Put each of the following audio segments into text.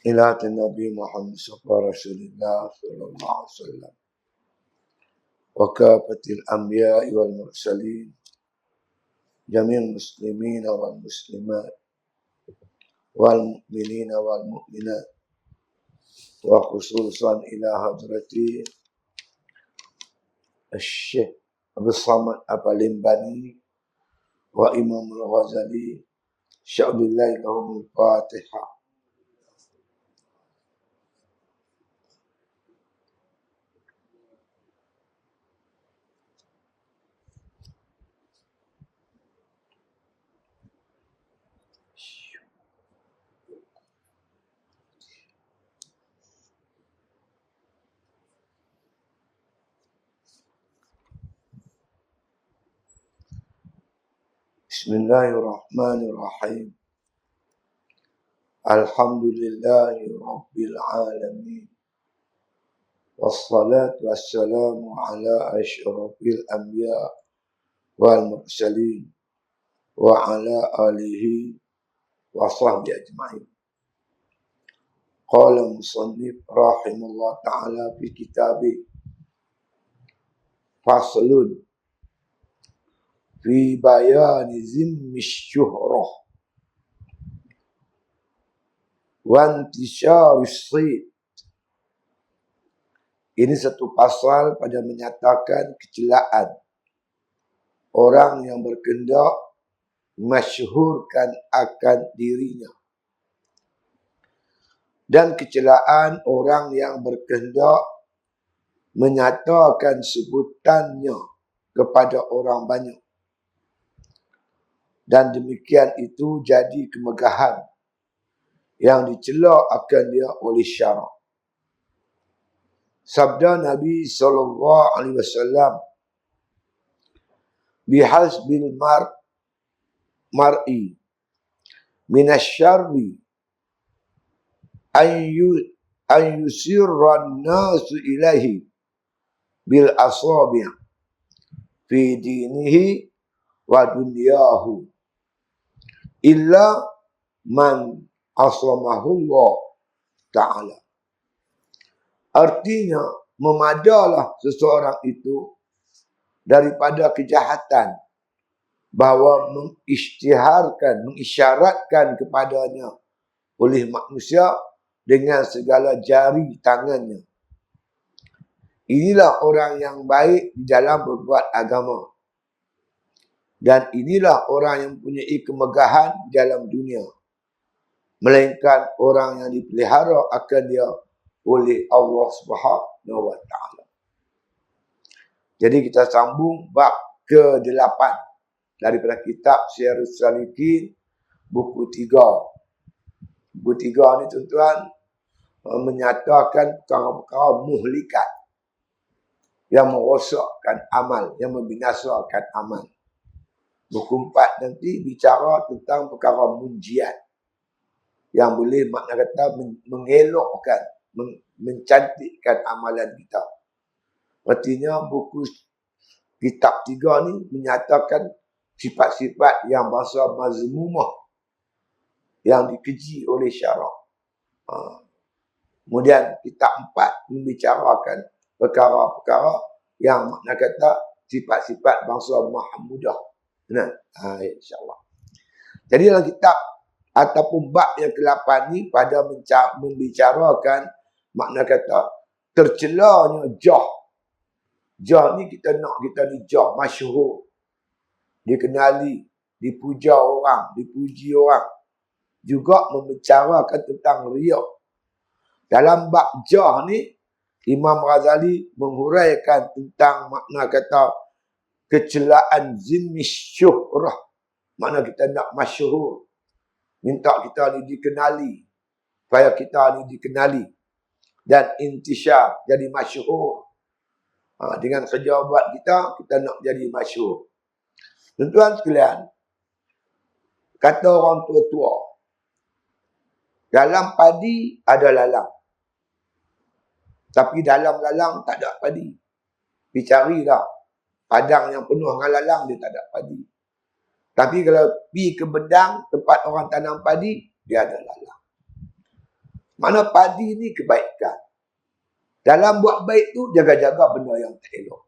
إلى النبي محمد صلى رسول الله صلى الله عليه وسلم وكافة الأنبياء والمرسلين جميع المسلمين والمسلمات والمؤمنين والمؤمنات وخصوصا إلى حضرة الشيخ أبو الصمد البلمباني وإمام الغزالي شعب الله لهم الفاتحة. بسم الله الرحمن الرحيم. الحمد لله رب العالمين والصلاة والسلام على أشرف الأنبياء والمرسلين وعلى آله وصحبه أجمعين. قال المصنف رحمه الله تعالى في كتابه فصل في بيان ذم الشهرة وانتشار الصيت. Ini satu pasal pada menyatakan kecelaan orang yang berkehendak masyhurkan akan dirinya dan kecelaan orang yang berkehendak menyatakan sebutannya kepada orang banyak. Dan demikian itu jadi kemegahan yang dicela akan dia oleh syarak. Sabda Nabi SAW, bihasbil mar'i minasyarri an yusirran nasu ilahi bil asabi' fi dinihi wa dunyahu illa man asamahullah ta'ala. Artinya, memadalah seseorang itu daripada kejahatan bahawa mengisyaratkan kepadanya oleh manusia dengan segala jari tangannya. Inilah orang yang baik di dalam berbuat agama. Dan inilah orang yang mempunyai kemegahan di dalam dunia. Melainkan orang yang dipelihara akan dia oleh Allah Subhanahu wa Ta'ala. Jadi kita sambung bab ke-8 daripada kitab Syiarus Salikin buku 3. Buku 3 ni tuan-tuan menyatakan perkara-perkara muhlikat yang merosakkan amal, yang membinasakan amal. Buku 4 nanti bicara tentang perkara munjiat yang boleh makna kata mengelokkan, mencantikkan amalan kita. Artinya buku kitab 3 ni menyatakan sifat-sifat yang bahasa mazmumah yang dikeji oleh syarak. Kemudian kitab 4 membicarakan perkara-perkara yang makna kata sifat-sifat bangsa mahmudah. Nah, insyaAllah. Jadi dalam kitab ataupun bab yang ke-8 ni pada membicarakan makna kata tercelanya jah. Jah ni kita nak kita ni jah masyhur, dikenali, dipuja orang, dipuji orang. Juga membicarakan tentang riak. Dalam bab jah ni Imam Ghazali menghuraikan tentang makna kata kecelaan zimmis syuhrah. Makna kita nak masyhur. Minta kita ni dikenali. Supaya kita ni dikenali. Dan intisyar, jadi masyhur. Dengan kerja buat kita nak jadi masyhur. Tuan-tuan sekalian, kata orang tua-tua, dalam padi ada lalang. Tapi dalam lalang tak ada padi. Pergi carilah. Padang yang penuh dengan lalang, dia tak ada padi. Tapi kalau pergi ke bedang, tempat orang tanam padi, dia ada lalang. Mana padi ni kebaikan. Dalam buat baik tu, jaga-jaga benda yang tak elok.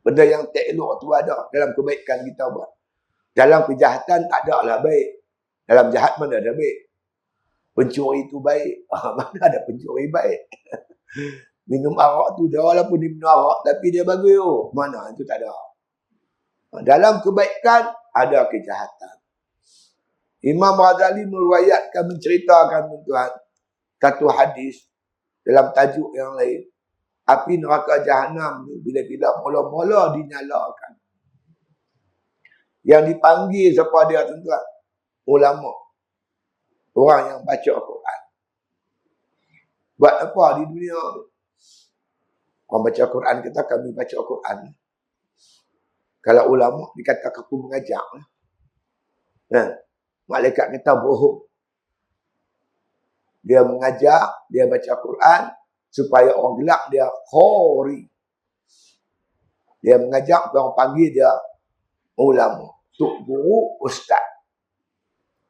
Benda yang tak elok tu ada dalam kebaikan kita buat. Dalam kejahatan tak ada lah baik. Dalam jahat mana ada baik. Pencuri tu baik. Mana ada pencuri baik. Minum arak tu, dia walaupun dia minum arak, tapi dia bagus. Oh. Mana, itu tak ada. Dalam kebaikan, ada kejahatan. Imam Ghazali meruayatkan, menceritakan tuan, satu hadis dalam tajuk yang lain. Api neraka Jahanam ni bila-bila mula-mula dinyalakan. Yang dipanggil siapa dia tuan-tuan? Ulama. Orang yang baca Al-Quran. Buat apa di dunia ni? Orang baca Al-Quran kita, kami baca Al-Quran. Kalau ulama dikata aku mengajak. Malaikat kita bohong. Dia mengajak, dia baca Al-Quran. Supaya orang gelap dia khori. Dia mengajak, orang panggil dia ulama. Tok guru, ustaz.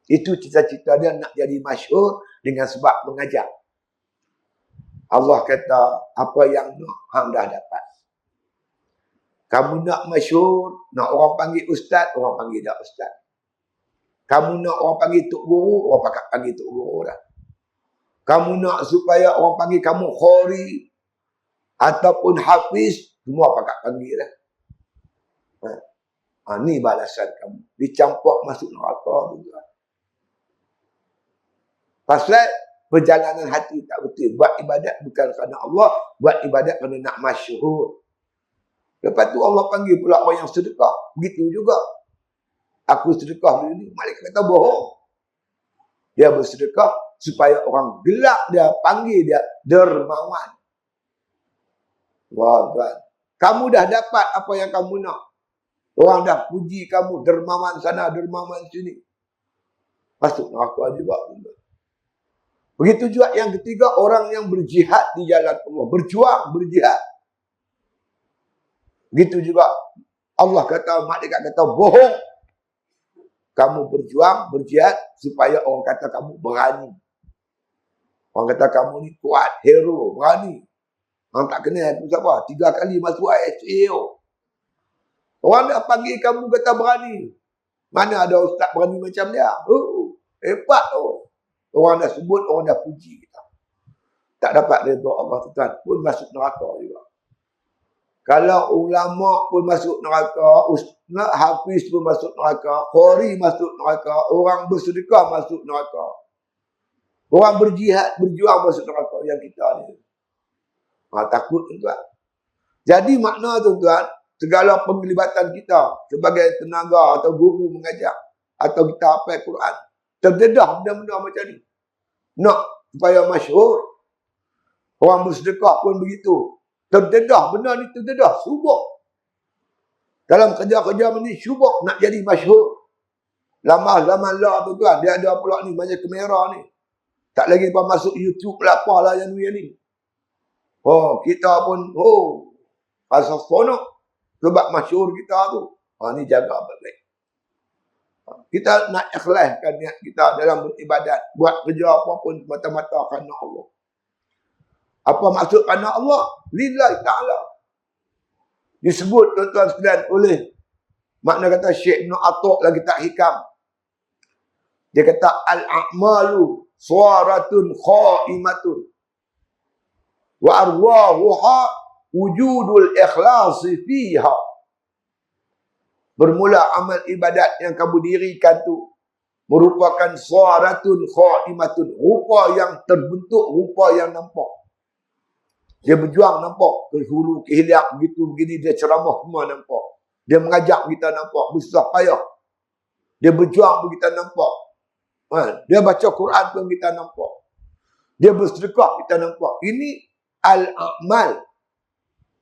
Itu cita-cita dia nak jadi masyhur dengan sebab mengajak. Allah kata, apa yang nak, hang dah dapat. Kamu nak masyhur, nak orang panggil ustaz, orang panggil dia ustaz. Kamu nak orang panggil tok guru, orang panggil tok guru dah. Kamu nak supaya orang panggil kamu khori ataupun hafiz, semua panggil dah. Ni balasan kamu. Dicampur masuk neraka tuan. Pasal perjalanan hati tak betul. Buat ibadat bukan kerana Allah, buat ibadat kerana nak masyhur. Lepas tu Allah panggil pula orang yang sedekah. Begitu juga. Aku sedekah dulu ni, malaikat kata bohong. Dia bersedekah supaya orang gelap dia, panggil dia dermawan. Wah, tuan. Kamu dah dapat apa yang kamu nak. Orang dah puji kamu, dermawan sana, dermawan sini. Masuk neraka juga. Begitu juga yang ketiga, orang yang berjihad di jalan Allah. Berjuang, berjihad. Begitu juga Allah kata, malaikat kata, bohong. Kamu berjuang, berjihad, supaya orang kata kamu berani. Orang kata kamu ni kuat, hero, berani. Orang tak kenal aku siapa. 3 kali masuk ISAO. Orang dah panggil kamu kata berani. Mana ada ustaz berani macam dia? Hebat tu. Orang dah sebut, orang dah puji kita. Tak dapat redha Allah tuan pun masuk neraka juga. Kalau ulama pun masuk neraka, hafiz pun masuk neraka, qari masuk neraka, orang bersedekah masuk neraka. Orang berjihad, berjuang masuk neraka yang kita ni. Takut tuan. Jadi makna tuan, segala penglibatan kita sebagai tenaga atau guru mengajar atau kita hafal Quran, terdedah benda-benda macam ni. Nak supaya masyhur. Orang bersedekah pun begitu. Terdedah, benda ni terdedah, subuk. Dalam kerja-kerja ni subuk nak jadi masyhur. Lama zaman lah tuan, dia ada pula ni macam kamera ni. Tak lagi lepas masuk YouTube lah apalah yang ni. Oh, kita pun pasal seronok sebab masyhur kita tu. Ni jaga baik-baik. Kita nak ikhlaskan niat kita dalam beribadat, buat kerja apa pun mata-mata kerana Allah. Apa maksud kerana Allah? Lillahi ta'ala. Disebut tuan-tuan sekalian oleh makna kata Syekh Ibn Atok lagi tak hikam. Dia kata al-a'malu suaratun khaimatun wa arwahuha wujudul ikhlasi fiha. Bermula amal ibadat yang kamu dirikan tu merupakan suaratun khaimatun, rupa yang terbentuk, rupa yang nampak. Dia berjuang nampak, ke hulu, ke hilir, begitu begini dia ceramah semua nampak. Dia mengajak kita nampak, bersusah payah. Dia berjuang pun kita nampak. Dia baca Quran pun kita nampak. Dia bersedekah kita nampak. Ini al-a'mal.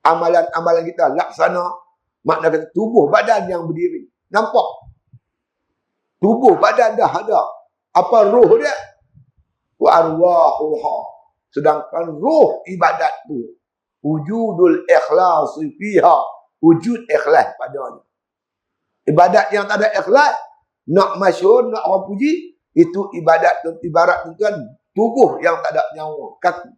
Amalan-amalan kita laksana. Makna kata tubuh badan yang berdiri. Nampak. Tubuh badan dah ada. Apa roh dia? Wa arwahuha. Sedangkan roh ibadat tu wujudul ikhlas fiha, wujud ikhlas padanya. Ibadat yang tak ada ikhlas, nak masyhur, nak orang puji, itu ibadat ibarat tuan tubuh yang tak ada nyawa, kaki.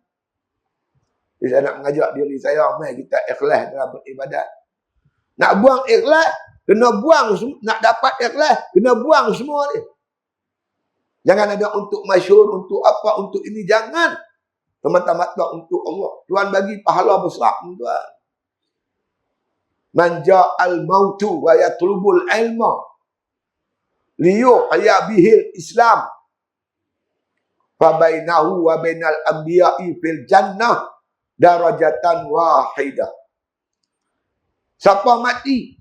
Jadi saya nak mengajak diri saya, mari kita ikhlas dalam beribadat. Nak buang ikhlas, kena buang, nak dapat ikhlas, kena buang semua ni. Jangan ada untuk masyhur, untuk apa, untuk ini, jangan. Semata-mata untuk Allah. Tuhan bagi pahala besar, tuan. Man ja'al mautu wa yatlubul ilma liyuhya bihil Islam fa bainahu wa bainal anbiya'i fil jannah darajatan wahidah. Siapa mati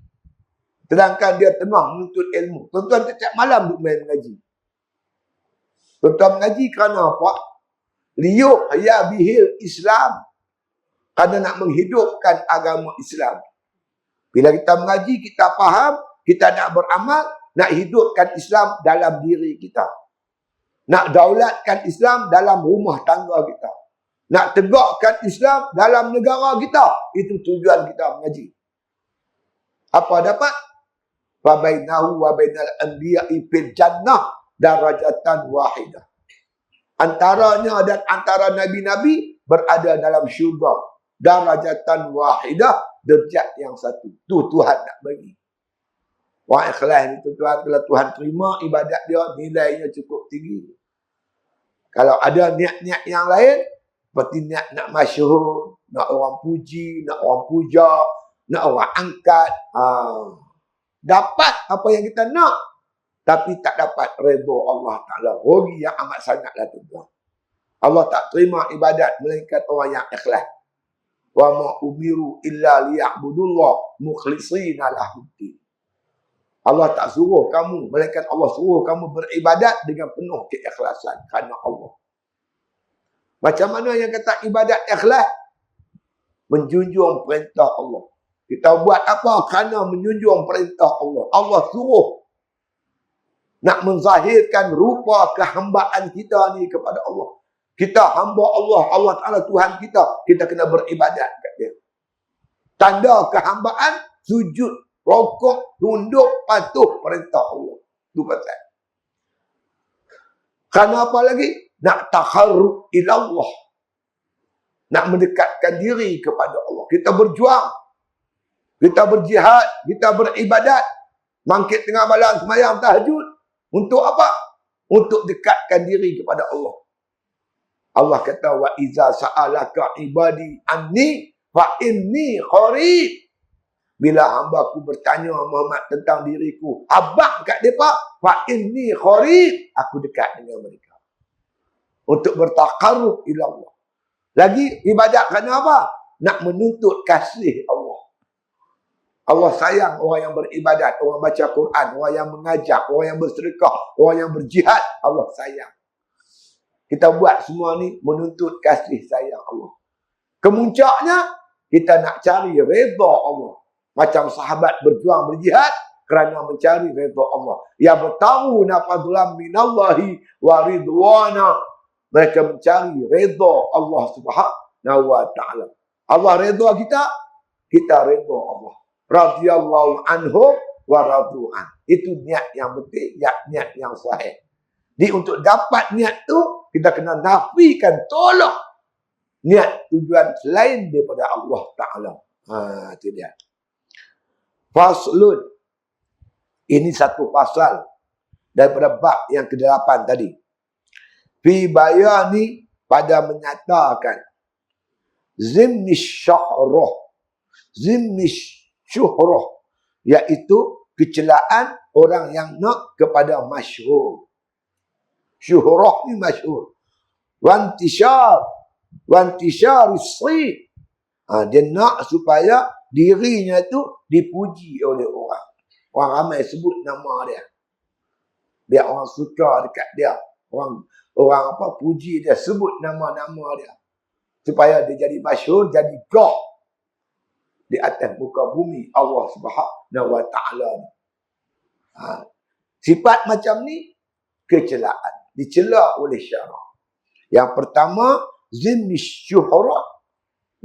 sedangkan dia tengah menuntut ilmu. Tuan-tuan setiap malam duk main mengaji. Tuan-tuan mengaji kerana apa? Liyuhya bihil Islam. Kerana nak menghidupkan agama Islam. Bila kita mengaji, kita faham, kita nak beramal, nak hidupkan Islam dalam diri kita. Nak daulatkan Islam dalam rumah tangga kita. Nak tegakkan Islam dalam negara kita. Itu tujuan kita mengaji. Apa dapat? Fa bainahu wa bainal anbiya'i fil jannah darajatan wahidah. Antaranya dan antara nabi-nabi berada dalam syurga. Darajatan wahidah, derajat yang satu. Tu Tuhan nak bagi. Orang ikhlas ni tuan-tuan, kalau Tuhan terima ibadat dia, nilainya cukup tinggi. Kalau ada niat-niat yang lain, seperti niat nak masyhur, nak orang puji, nak orang puja, nak orang angkat. Dapat apa yang kita nak, tapi tak dapat redha Allah Ta'ala. Rugi yang amat sangatlah tuan-tuan. Allah tak terima ibadat melainkan orang yang ikhlas. Wa ma umiru illa liya'budullah mukhlishina lahuddin. Allah tak suruh kamu, melainkan Allah suruh kamu beribadat dengan penuh keikhlasan kerana Allah. Macam mana yang kata ibadat ikhlas? Menjunjung perintah Allah. Kita buat apa kerana menjunjung perintah Allah. Allah suruh nak menzahirkan rupa kehambaan kita ni kepada Allah. Kita hamba Allah, Allah Ta'ala Tuhan kita. Kita kena beribadat kat dia. Tanda kehambaan, sujud, rokok, tunduk, patuh perintah Allah. Itu pasal. Kerana apa lagi? Nak takharrub ila Allah. Nak mendekatkan diri kepada Allah. Kita berjuang. Kita berjihad. Kita beribadat. Bangkit tengah malam semayang tahajud. Untuk apa? Untuk dekatkan diri kepada Allah. Allah kata, wa iza sa'alaka ibadi anni fa inni qarib. Bila hamba-Ku bertanya Muhammad tentang diriku, abang kat mereka, fa inni qarib, aku dekat dengan mereka. Untuk bertaqarrub ila Allah. Lagi ibadat kerana apa? Nak menuntut kasih Allah. Allah sayang orang yang beribadat, orang baca Quran, orang yang mengajar, orang yang bersedekah, orang yang berjihad, Allah sayang. Kita buat semua ni menuntut kasih sayang Allah. Kemuncaknya, kita nak cari redha Allah. Macam sahabat berjuang berjihad kerana mencari redha Allah. Ya bertawuna fadlan minallahi wa ridwana. Mereka mencari redha Allah Subhanahu wa Ta'ala. Allah redha kita, kita redha Allah. Radhiyallahu anhu wa radu'an. Itu niat yang betul, niat yang sahih. Jadi untuk dapat niat tu, kita kena nafikan, tolak niat tujuan selain daripada Allah Ta'ala. Itu dia. Faslun. Ini satu pasal daripada bab yang ke-8 tadi. Fi bayani, pada menyatakan zimnish syuhrah. Zimnish syuhrah. Iaitu kecelaan orang yang nak kepada masyhur. Syuhrah ni masyhur. Wantishar as-sayy. Dia nak supaya dirinya tu dipuji oleh orang. Orang ramai sebut nama dia. Biar orang suka dekat dia. Orang apa puji dia, sebut nama-nama dia. Supaya dia jadi masyhur, jadi God di atas muka bumi Allah Subhanahu wa Ta'ala. Sifat macam ni kecelaan. Dicela oleh syarak. Yang pertama, zimnish syuhrah,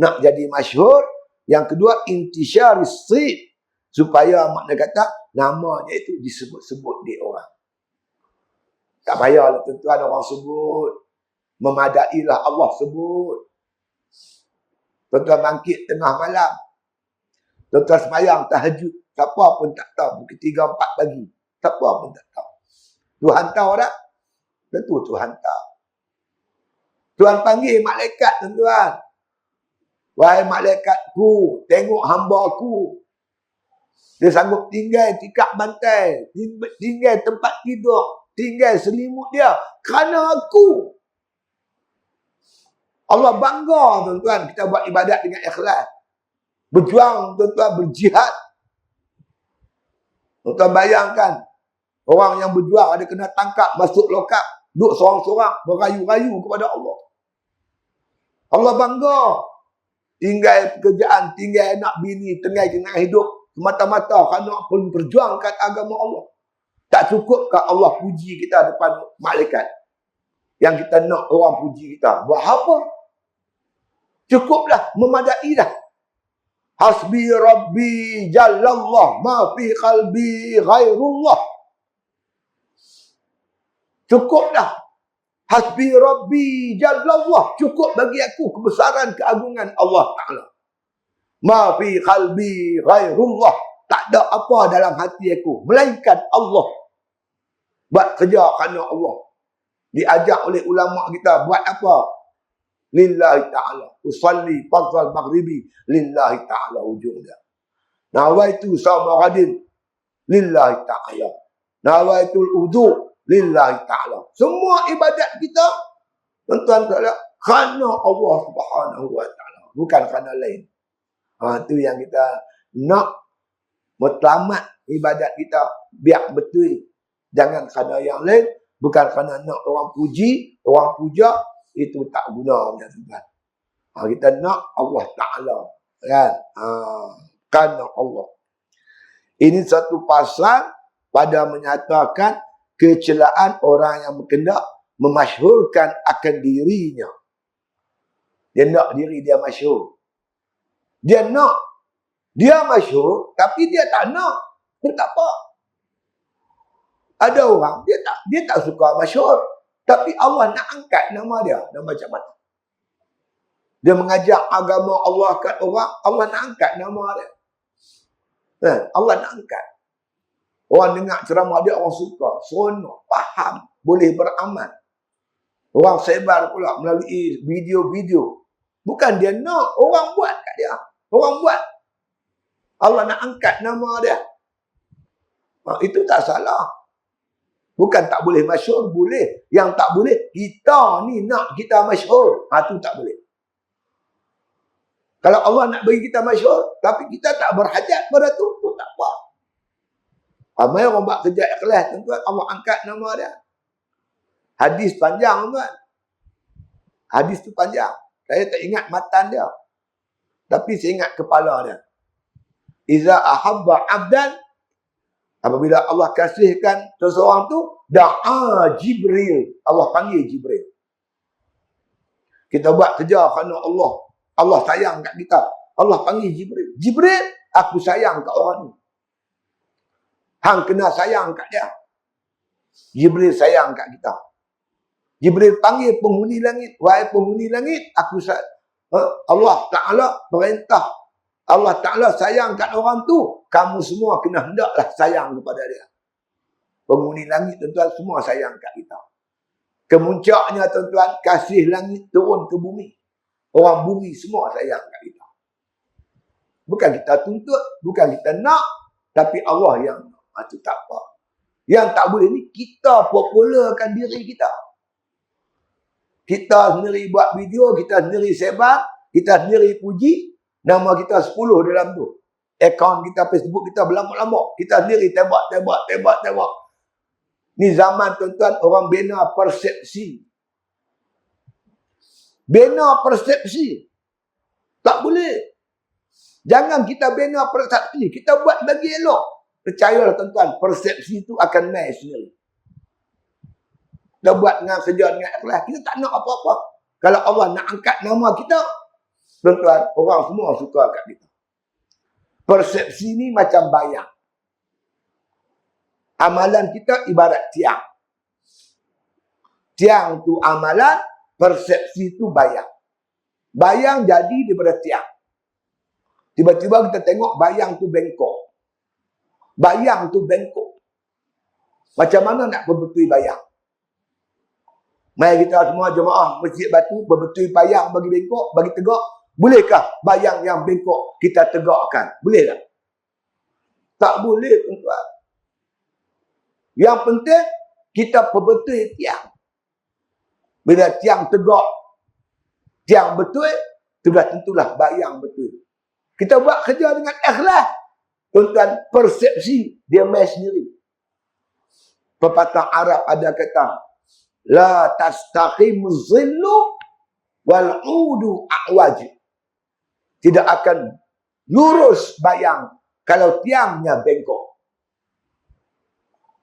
nak jadi masyhur. Yang kedua, intisyaris sayy, supaya makna kata namanya itu disebut-sebut di orang. Tak payahlah tuan-tuan orang sebut. Memadailah Allah sebut. Tuan-tuan bangkit tengah malam. Tuan-tuan semayang tahajud. Siapa pun tak tahu. Pukul 3, 4 pagi. Siapa pun tak tahu. Tuhan tahu tak? Tentu Tuhan tahu. Tuhan panggil malaikat, tuan-tuan. Wahai malaikatku, tengok hamba-ku. Dia sanggup tinggal tikar bantai. Tinggal tempat tidur. Tinggal selimut dia. Kerana aku. Allah bangga, tuan-tuan. Kita buat ibadat dengan ikhlas. Berjuang, tuan-tuan. Berjihad. Tuan-tuan bayangkan. Orang yang berjuang ada kena tangkap. Masuk lokap. Duduk seorang-seorang. Berayu-rayu kepada Allah. Allah bangga. Tinggal pekerjaan. Tinggal anak bini. Tengah hidup. Semata-mata kerana pun perjuangkan agama Allah. Tak cukupkah Allah puji kita depan malaikat? Yang kita nak orang puji kita. Buat apa? Cukuplah. Memadai dah. Hasbi Rabbi Jallallah. Ma fi qalbi ghairullah. Cukuplah. Hasbi Rabbi Jallallah. Cukup bagi aku kebesaran keagungan Allah Ta'ala. Ma fi qalbi ghairullah. Tak ada apa dalam hati aku melainkan Allah. Buat kerja kerana Allah. Diajak oleh ulama kita buat apa? Lillahi ta'ala. Usalli fardhal maghribi lillahi ta'ala ujung dia. Nawaitu sawma ghadin lillahi ta'ala. Nawaitul wudu lillahi ta'ala. Semua ibadat kita tuan-tuan kerana Allah Subhanahu wa ta'ala, bukan kerana lain. Itu yang kita nak matlamat ibadat kita biar betul. Jangan kerana yang lain, bukan kerana nak orang puji, orang puja, itu tak guna macam tuan. Kita nak Allah Ta'ala. Kan? Kerana Allah. Ini satu pasal pada menyatakan kecelaan orang yang berkendak memasyhurkan akan dirinya. Dia nak diri dia masyhur. Dia nak. Dia masyhur, tapi dia tak nak. Dia tak apa. Ada orang, dia tak suka masyhur. Tapi Allah nak angkat nama dia. Nama macam mana? Dia mengajak agama Allah kat orang, Allah nak angkat nama dia. Allah nak angkat. Orang dengar ceramah dia, orang suka. Seronok, faham, boleh beramal. Orang sebar pula melalui video-video. Bukan dia nak, orang buat kat dia. Orang buat. Allah nak angkat nama dia. Itu tak salah. Bukan tak boleh masyhur, boleh. Yang tak boleh, kita ni nak kita masyhur. Itu tak boleh. Kalau Allah nak bagi kita masyhur, tapi kita tak berhajat pada tu tak apa. Ramai orang buat kerja ikhlas, tuan-tuan, Allah angkat nama dia. Hadis panjang, tuan. Hadis tu panjang. Saya tak ingat matan dia. Tapi saya ingat kepala dia. Iza ahabba abdan, apabila Allah kasihkan seseorang tu, da'a Jibril. Allah panggil Jibril. Kita buat kerja kerana Allah. Allah sayang kat kita. Allah panggil Jibril. Jibril, aku sayang kat orang ni. Hang kena sayang kat dia. Jibril sayang kat kita. Jibril panggil penghuni langit. Wahai penghuni langit, aku Allah Ta'ala perintah. Allah Ta'ala sayang kat orang tu. Kamu semua kena hendaklah sayang kepada dia. Penghuni langit, tuan-tuan, semua sayang kat kita. Kemuncaknya, tuan-tuan, kasih langit turun ke bumi. Orang bumi semua sayang kat kita. Bukan kita tuntut, bukan kita nak, tapi Allah yang nak. Itu tak apa. Yang tak boleh ni, kita popularkan diri kita. Kita sendiri buat video, kita sendiri sebar, kita sendiri puji, nama kita 10 dalam tu. Akaun kita, Facebook kita berlambak-lambak. Kita sendiri tembak. Ni zaman, tuan-tuan, orang bina persepsi. Bina persepsi. Tak boleh. Jangan kita bina persepsi. Kita buat bagi elok. Percayalah, tuan-tuan, persepsi itu akan naik sendiri. Kita buat dengan kerja dengan ikhlas. Kita tak nak apa-apa. Kalau Allah nak angkat nama kita, tuan-tuan, orang semua suka kat kita. Persepsi ni macam bayang. Amalan kita ibarat tiang. Tiang tu amalan, persepsi itu bayang. Bayang jadi daripada tiang. Tiba-tiba kita tengok bayang tu bengkok. Bayang tu bengkok. Macam mana nak berbetui bayang? Mari kita semua jemaah Masjid Batu berbetui bayang bagi bengkok, bagi tegak. Bolehkah bayang yang bengkok kita tegakkan? Boleh tak? Tak boleh, tuan-tuan. Yang penting kita berbetui tiang. Bila tiang tegak, tiang betul, sudah tentulah bayang betul. Kita buat kerja dengan ikhlas. Tuan-tuan, persepsi dia main sendiri. Pepatah Arab ada kata, la tastaqimu zillu wal udu a'waj. Tidak akan lurus bayang kalau tiangnya bengkok.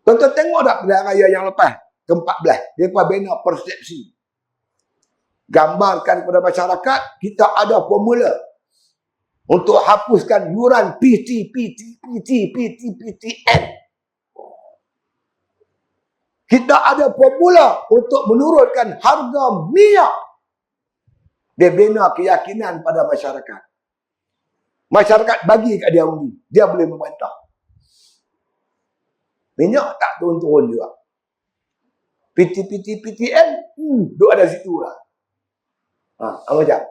Tuan-tuan tengok tak pilihan raya yang lepas, ke-14, dia bina persepsi. Gambarkan kepada masyarakat, kita ada formula untuk hapuskan yuran PTN. Kita ada formula untuk menurunkan harga minyak. Dia bina keyakinan pada masyarakat. Masyarakat bagi kat dia undi, dia boleh membantah. Minyak tak turun-turun juga. PTN, duk ada situ lah. Macam.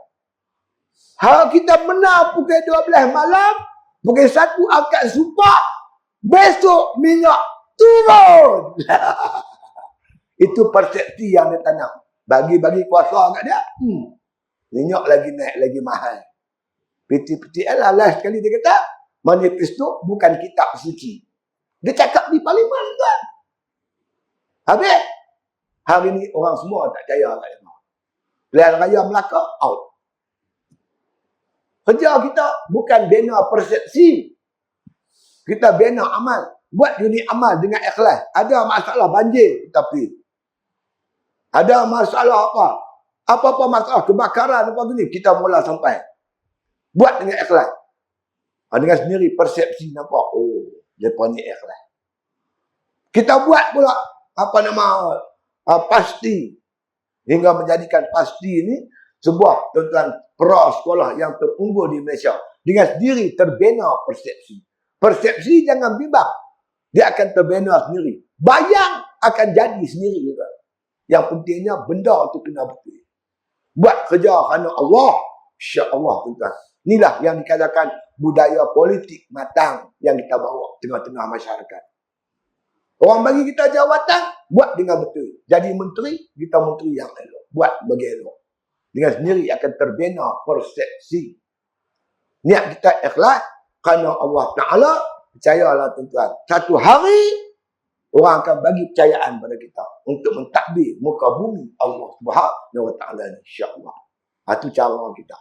Kita menang pukul 12 malam, pukul 1 akad sumpah, besok minyak turun. Itu persepsi yang dia tanam. Bagi-bagi kuasa kat dia, minyak lagi naik, lagi mahal. PTN lah last sekali dia kata, manifesto bukan kitab suci. Dia cakap di parlimen tuan. Habis, hari ni orang semua tak percaya kat dia. Pilihan raya Melaka, out. Kerja kita bukan bina persepsi. Kita bina amal. Buat unit amal dengan ikhlas. Ada masalah banjir, kita pergi. Ada masalah apa? Apa-apa masalah kebakaran, apa gini, kita mula sampai. Buat dengan ikhlas. Dengan sendiri persepsi nampak, oh, mereka ni ikhlas. Kita buat pula, pasti. Hingga menjadikan pasti ini sebuah tuan-tuan pra-sekolah yang terunggul di Malaysia. Dengan sendiri terbina persepsi. Persepsi jangan bimbang. Dia akan terbina sendiri. Bayang akan jadi sendiri juga. Yang pentingnya benda itu kena betul. Buat kerja kerana Allah. InsyaAllah tuan-tuan. Inilah yang dikatakan budaya politik matang yang kita bawa tengah-tengah masyarakat. Orang bagi kita jawatan, buat dengan betul. Jadi menteri, kita menteri yang elok. Buat bagi elok. Dengan sendiri akan terbina persepsi. Niat kita ikhlas kerana Allah Ta'ala, percayalah tuan-tuan. Satu hari, orang akan bagi percayaan pada kita untuk mentadbir muka bumi Allah Subhanahu Wa Ta'ala, insya-Allah. Itu cara kita.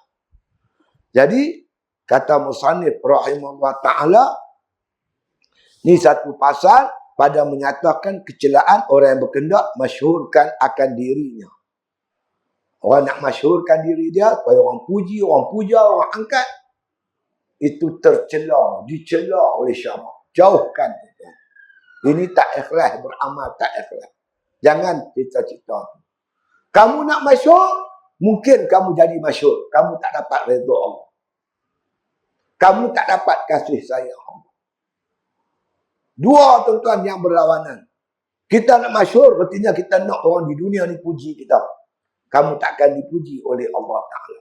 Jadi, kata musannif rahimahullah ta'ala, ni satu pasal pada menyatakan kecelaan orang yang berkendak masyhurkan akan dirinya. Orang nak masyhurkan diri dia, supaya orang puji, orang puja, orang angkat, itu tercela, dicela oleh syarak. Jauhkan. Ini tak ikhlas, beramal tak ikhlas. Jangan cita-cita. Kamu nak masyhur, mungkin kamu jadi masyhur. Kamu tak dapat redha Allah. Kamu tak dapat kasih sayang Allah. Dua tuan-tuan yang berlawanan. Kita nak masyhur, artinya kita nak orang di dunia ni puji kita. Kamu takkan dipuji oleh Allah Ta'ala.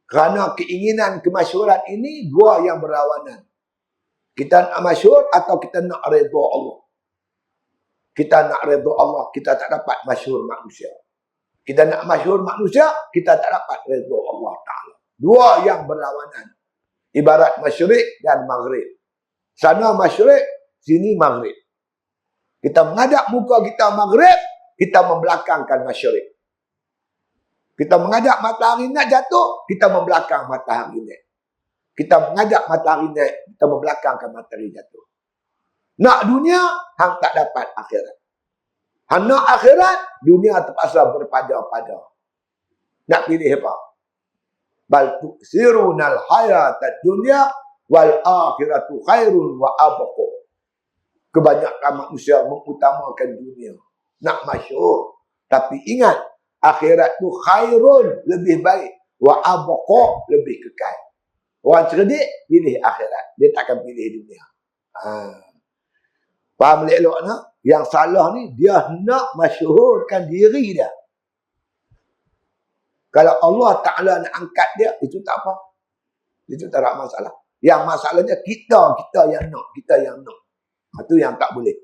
Kerana keinginan kemasyhuran ini dua yang berlawanan. Kita nak masyhur atau kita nak redha Allah. Kita nak redha Allah, kita tak dapat masyhur manusia. Kita nak masyhur manusia, kita tak dapat redha Allah Ta'ala. Dua yang berlawanan. Ibarat masyriq dan maghrib. Sana masyriq, sini maghrib. Kita menghadap muka kita maghrib, kita membelakangkan masyriq. Kita menghadap matahari nak jatuh, kita membelakang matahari naik. Kita menghadap matahari naik, kita membelakangkan matahari jatuh. Nak dunia, hang tak dapat akhirat. Hang nak akhirat, dunia terpaksa berpada-pada. Nak pilih apa? Bal tu'sirunal hayatad dunya wal akhiratu khairun wa abqa. Kebanyakan manusia mengutamakan dunia. Nak masyhur. Tapi ingat, Akhirat tu khairun, lebih baik. Wa abqa, lebih kekal. Orang cerdik, pilih akhirat. Dia takkan pilih dunia. Faham elok nak? Yang salah ni, dia nak masyhurkan diri dia. Kalau Allah Ta'ala nak angkat dia, itu tak apa. Itu tak ada masalah. Yang masalahnya kita yang nak. Kita yang nak. Itu yang tak boleh.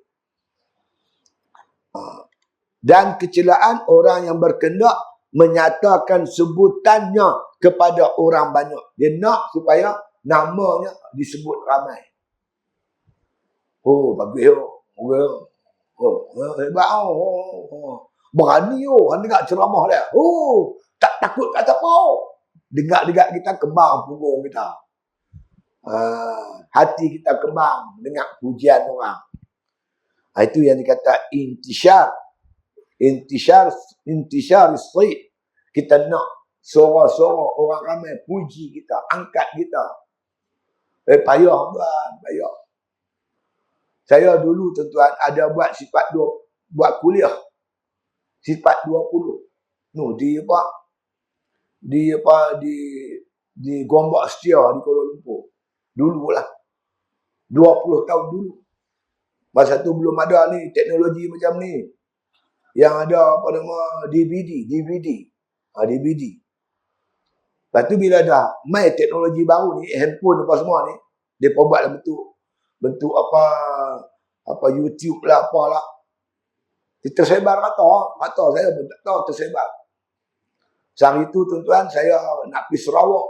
Dan kecelaan orang yang berkendak menyatakan sebutannya kepada orang banyak. Dia nak supaya namanya disebut ramai. Oh, bagus yo. Hebat berani yo. Dengar ceramah dia. Oh, tak takut kat siapa. Dengar kita kembang punggung kita. Hati kita kembang dengar pujian orang. Itu yang dikata intishar is-sayt. Kita nak suara-suara orang ramai puji kita, angkat kita. Payah tuan, payah. Saya dulu tuan ada buat buat kuliah. Sifat 20. Di Gombak Setia di Kuala Lumpur. Dululah. 20 tahun dulu. Masa tu belum ada ni teknologi macam ni. Yang ada apa nama DVD. Lepas tu bila dah mai teknologi baru ni, handphone apa semua ni, dia buat dalam bentuk apa YouTube lah apalah. Dia tersebar kata saya pun tak tahu tersebar. Sehari itu tuan-tuan saya nak pergi Sarawak.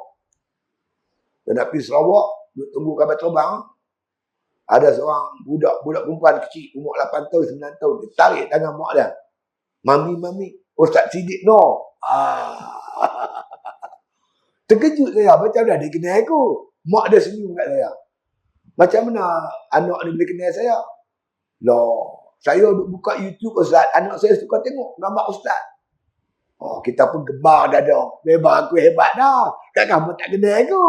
Duduk tunggu kapal terbang. Ada seorang budak perempuan kecil, umur 8 tahun, 9 tahun. Dia tarik tangan mak dia. Mami, Ustaz Siddiq no. Terkejut saya. Macam mana dia kenal aku? Mak dia senyum kat saya. Macam mana anak ni boleh kenal saya? Loh, saya duk buka YouTube Ustaz. Anak saya suka tengok gambar Ustaz. Oh, kita pun gemar dada. Memang aku hebat dah. Kan kamu tak kenal aku?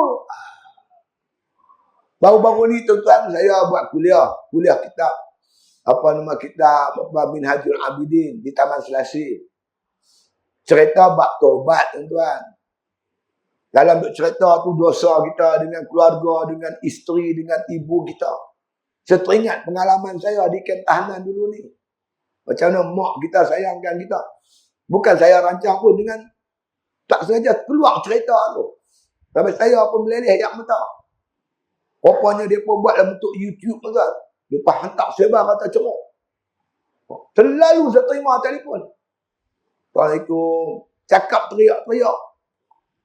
Baru-baru ni tuan-tuan saya buat kuliah kitab Minhajul Abidin di Taman Selasih. Cerita bab taubat tuan-tuan. Dalam cerita tu dosa kita dengan keluarga, dengan isteri, dengan ibu kita. Saya teringat pengalaman saya di kem tahanan dulu ni. Macam mana mak kita sayangkan kita. Bukan saya rancang pun dengan tak sengaja keluar cerita tu. Sampai saya pun meleleh air mata. Rupanya dia pun buat dalam bentuk YouTube tuan. Dia pun hantar sebar kata ceruk. Terlalu saya terima telefon. Assalamualaikum. Cakap teriak-teriak.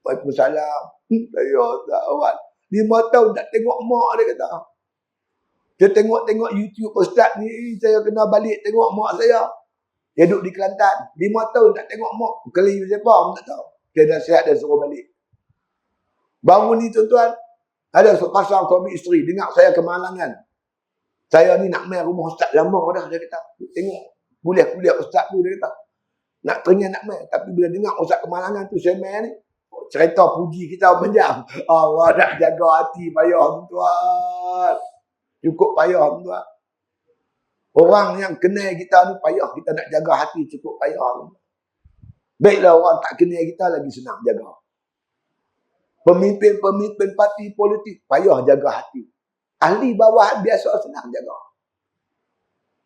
Waalaikumsalam. Saya tak awal. 5 tahun tak tengok mak dia kata. Dia tengok YouTube Ustaz ni. Saya kena balik tengok mak saya. Dia duduk di Kelantan. 5 tahun tak tengok mak. Kali siapa pun tak tahu. Dia dah sihat dan suruh balik. Baru ni tuan-tuan. Ada sepasang suami isteri. Dengar saya kemalangan. Saya ni nak main rumah Ustaz lama dah. Dia kata. Tengok. Kuliah Ustaz tu dia kata. Nak teringat nak main. Tapi bila dengar Ustaz kemalangan tu saya main ni. Cerita puji kita panjang. Allah nak jaga hati payah tuan. Cukup payah tuan. Orang yang kenal kita ni payah. Kita nak jaga hati cukup payah. Baiklah orang tak kenal kita lagi senang jaga. Pemimpin parti politik payah jaga hati. Ahli bawahan biasa senang jaga.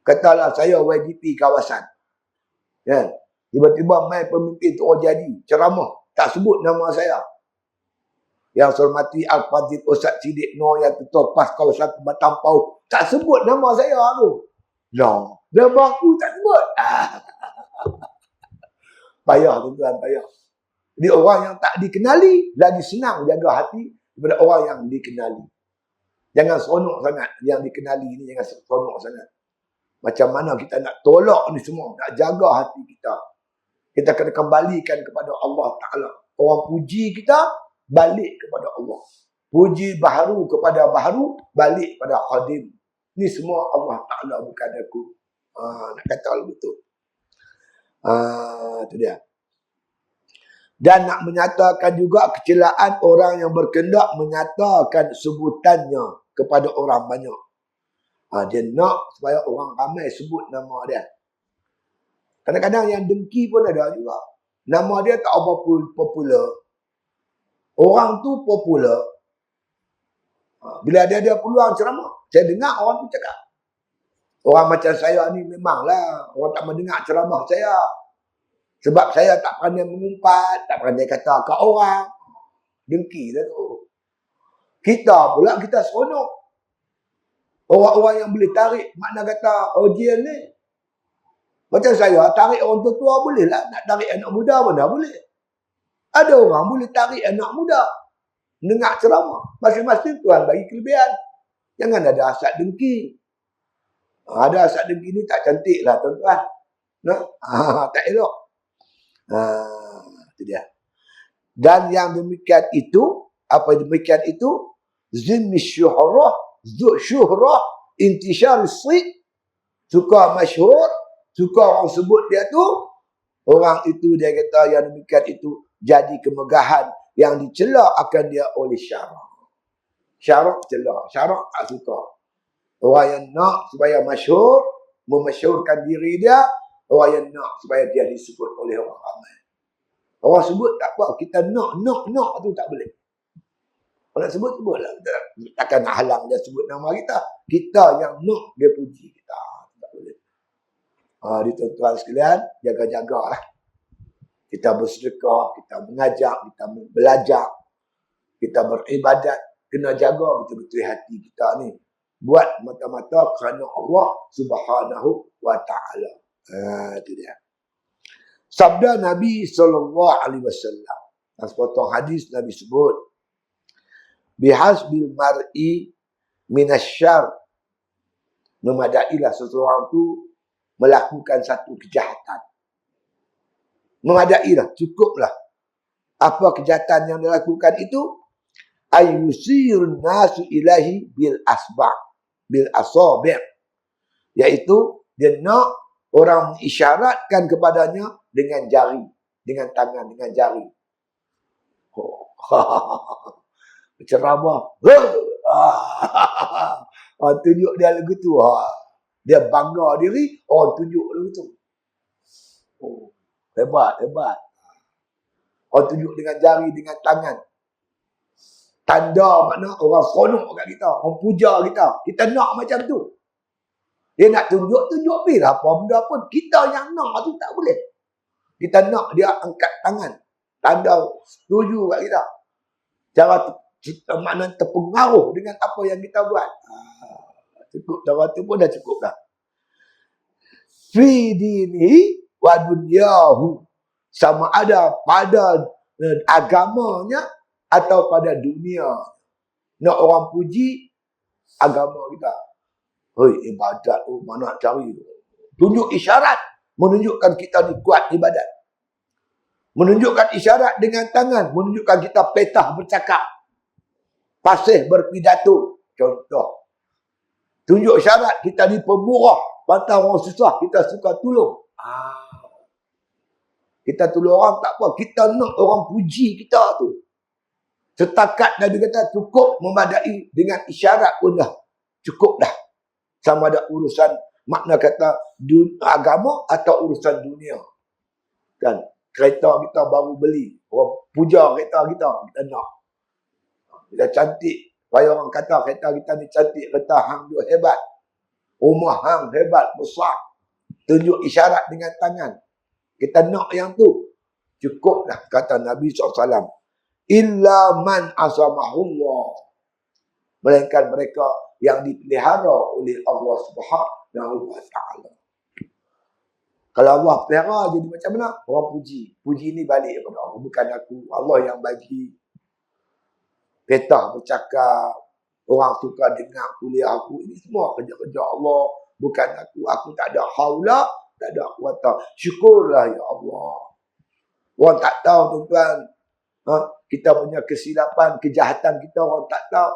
Katalah saya YDP kawasan. Ya. Tiba-tiba mai pemimpin tu jadi ceramah. Tak sebut nama saya. Yang saya hormati Al-Fadhil Ustaz Siddiq Noor yang ketua PAS kawasan Batam Pau. Tak sebut nama saya tu. Lah, nama aku tak sebut. Payah tuan-tuan, payah. Jadi orang yang tak dikenali lagi senang jaga hati daripada orang yang dikenali. Jangan seronok sangat yang dikenali ni, jangan seronok sangat. Macam mana kita nak tolak ni semua, nak jaga hati kita. Kita kena kembalikan kepada Allah Ta'ala. Orang puji kita, balik kepada Allah. Puji baharu kepada baharu, balik pada Qadim. Ni semua Allah Ta'ala bukan aku. Nak kata betul. Itu dia. Dan nak menyatakan juga kecelaan orang yang berkendak menyatakan sebutannya kepada orang banyak. Dia nak supaya orang ramai sebut nama dia. Kadang-kadang yang dengki pun ada juga. nama dia tak apa popular. Orang tu popular. Bila dia ada peluang ceramah, saya dengar orang tu cakap. Orang macam saya ni memanglah orang tak mendengar ceramah saya. Sebab saya tak pandai mengumpat, tak pandai kata kat orang. Dengki dah tu. Kita pula kita seronok. Orang-orang yang boleh tarik makna kata audience ni. Macam saya, tarik orang tua boleh lah. Nak tarik anak muda pun dah boleh. Ada orang boleh tarik anak muda. Dengar ceramah. Masing-masing Tuhan bagi kelebihan. Jangan ada hasad dengki. Ada hasad dengki ni tak cantik lah tuan-tuan. Tak elok. Itu dia. Dan yang demikian itu, apa demikian itu? Zimmi syuhrah, syuhrah, intishar sik, suka masyhur, suka orang sebut dia tu, orang itu dia kata yang demikian itu jadi kemegahan yang dicela akan dia oleh syarak. Syarak cela, syarak tak suka. Orang yang nak supaya masyhur, memasyhurkan diri dia, orang yang nak supaya dia disebut oleh orang ramai. Orang sebut tak apa, kita nak tu tak boleh. Kalau nak sebutlah. Takkan nak halang dia sebut nama kita. Kita yang nak dia puji kita. Tak boleh. Di tuan-tuan sekalian, jaga-jagalah. Kita bersedekah, kita mengajar, kita belajar, kita beribadat. Kena jaga betul-betul hati kita ni. Buat mata-mata kerana Allah Subhanahu wa ta'ala. Itu dia. Sabda Nabi SAW. Sepotong hadis Nabi sebut. Bihasbil mar'i minasyar. Memadailah seseorang tu melakukan satu kejahatan. Memadailah, cukuplah. Apa kejahatan yang dilakukan itu? Ayyusirun nasu ilahi bil asba' bil asabi'. Iaitu dia nak orang mengisyaratkan kepadanya dengan jari, dengan tangan, dengan jari. Ceramah. Tunjuk dia lagu tu. Dia bangga diri, orang tunjuk lagu tu. Hebat. Orang tunjuk dengan jari, dengan tangan. Tanda makna orang seronok kat kita. Orang puja kita. Kita nak macam tu. Dia nak tunjuk bila apa benda pun. Kita yang nak tu tak boleh. Kita nak dia angkat tangan. Tanda setuju kat kita. Cara makna terpengaruh dengan apa yang kita buat. Cukup cara tu pun dah cukup dah. Fi dini wa dunyahu. Sama ada pada agamanya atau pada dunia. Nak orang puji agama kita. Hei, ibadat mana nak cari. Tunjuk isyarat. Menunjukkan kita ni kuat ibadat. Menunjukkan isyarat dengan tangan. Menunjukkan kita petah bercakap. Fasih berpidato. Contoh. Tunjuk isyarat kita ni pemurah. Pantang orang susah. Kita suka tolong. Kita tolong orang tak apa. Kita nak orang puji kita tu. Setakat Nabi kata cukup memadai dengan isyarat pun dah. Cukup dah. Sama ada urusan makna kata agama atau urusan dunia. Kan? Kereta kita baru beli. Orang puja kereta kita. Kita nak. Kita cantik. Supaya orang kata kereta kita ni cantik. Kereta hang tu hebat. Rumah hang hebat. Besar. Tunjuk isyarat dengan tangan. Kita nak yang tu. Cukup dah. Kata Nabi SAW. Illa man asamahullah. Melainkan mereka yang dipelihara oleh Allah Subhanahu wa ta'ala. Kalau Allah pelihara jadi macam mana? Orang puji. Puji ni balik kepada Allah. Bukan aku. Allah yang bagi. Petah bercakap. Orang suka dengar kuliah aku. Ini semua kerja-kerja Allah. Bukan aku. Aku tak ada haula. Tak ada kuasa. Syukurlah ya Allah. Orang tak tahu tuan-tuan. Kita punya kesilapan, kejahatan kita orang tak tahu.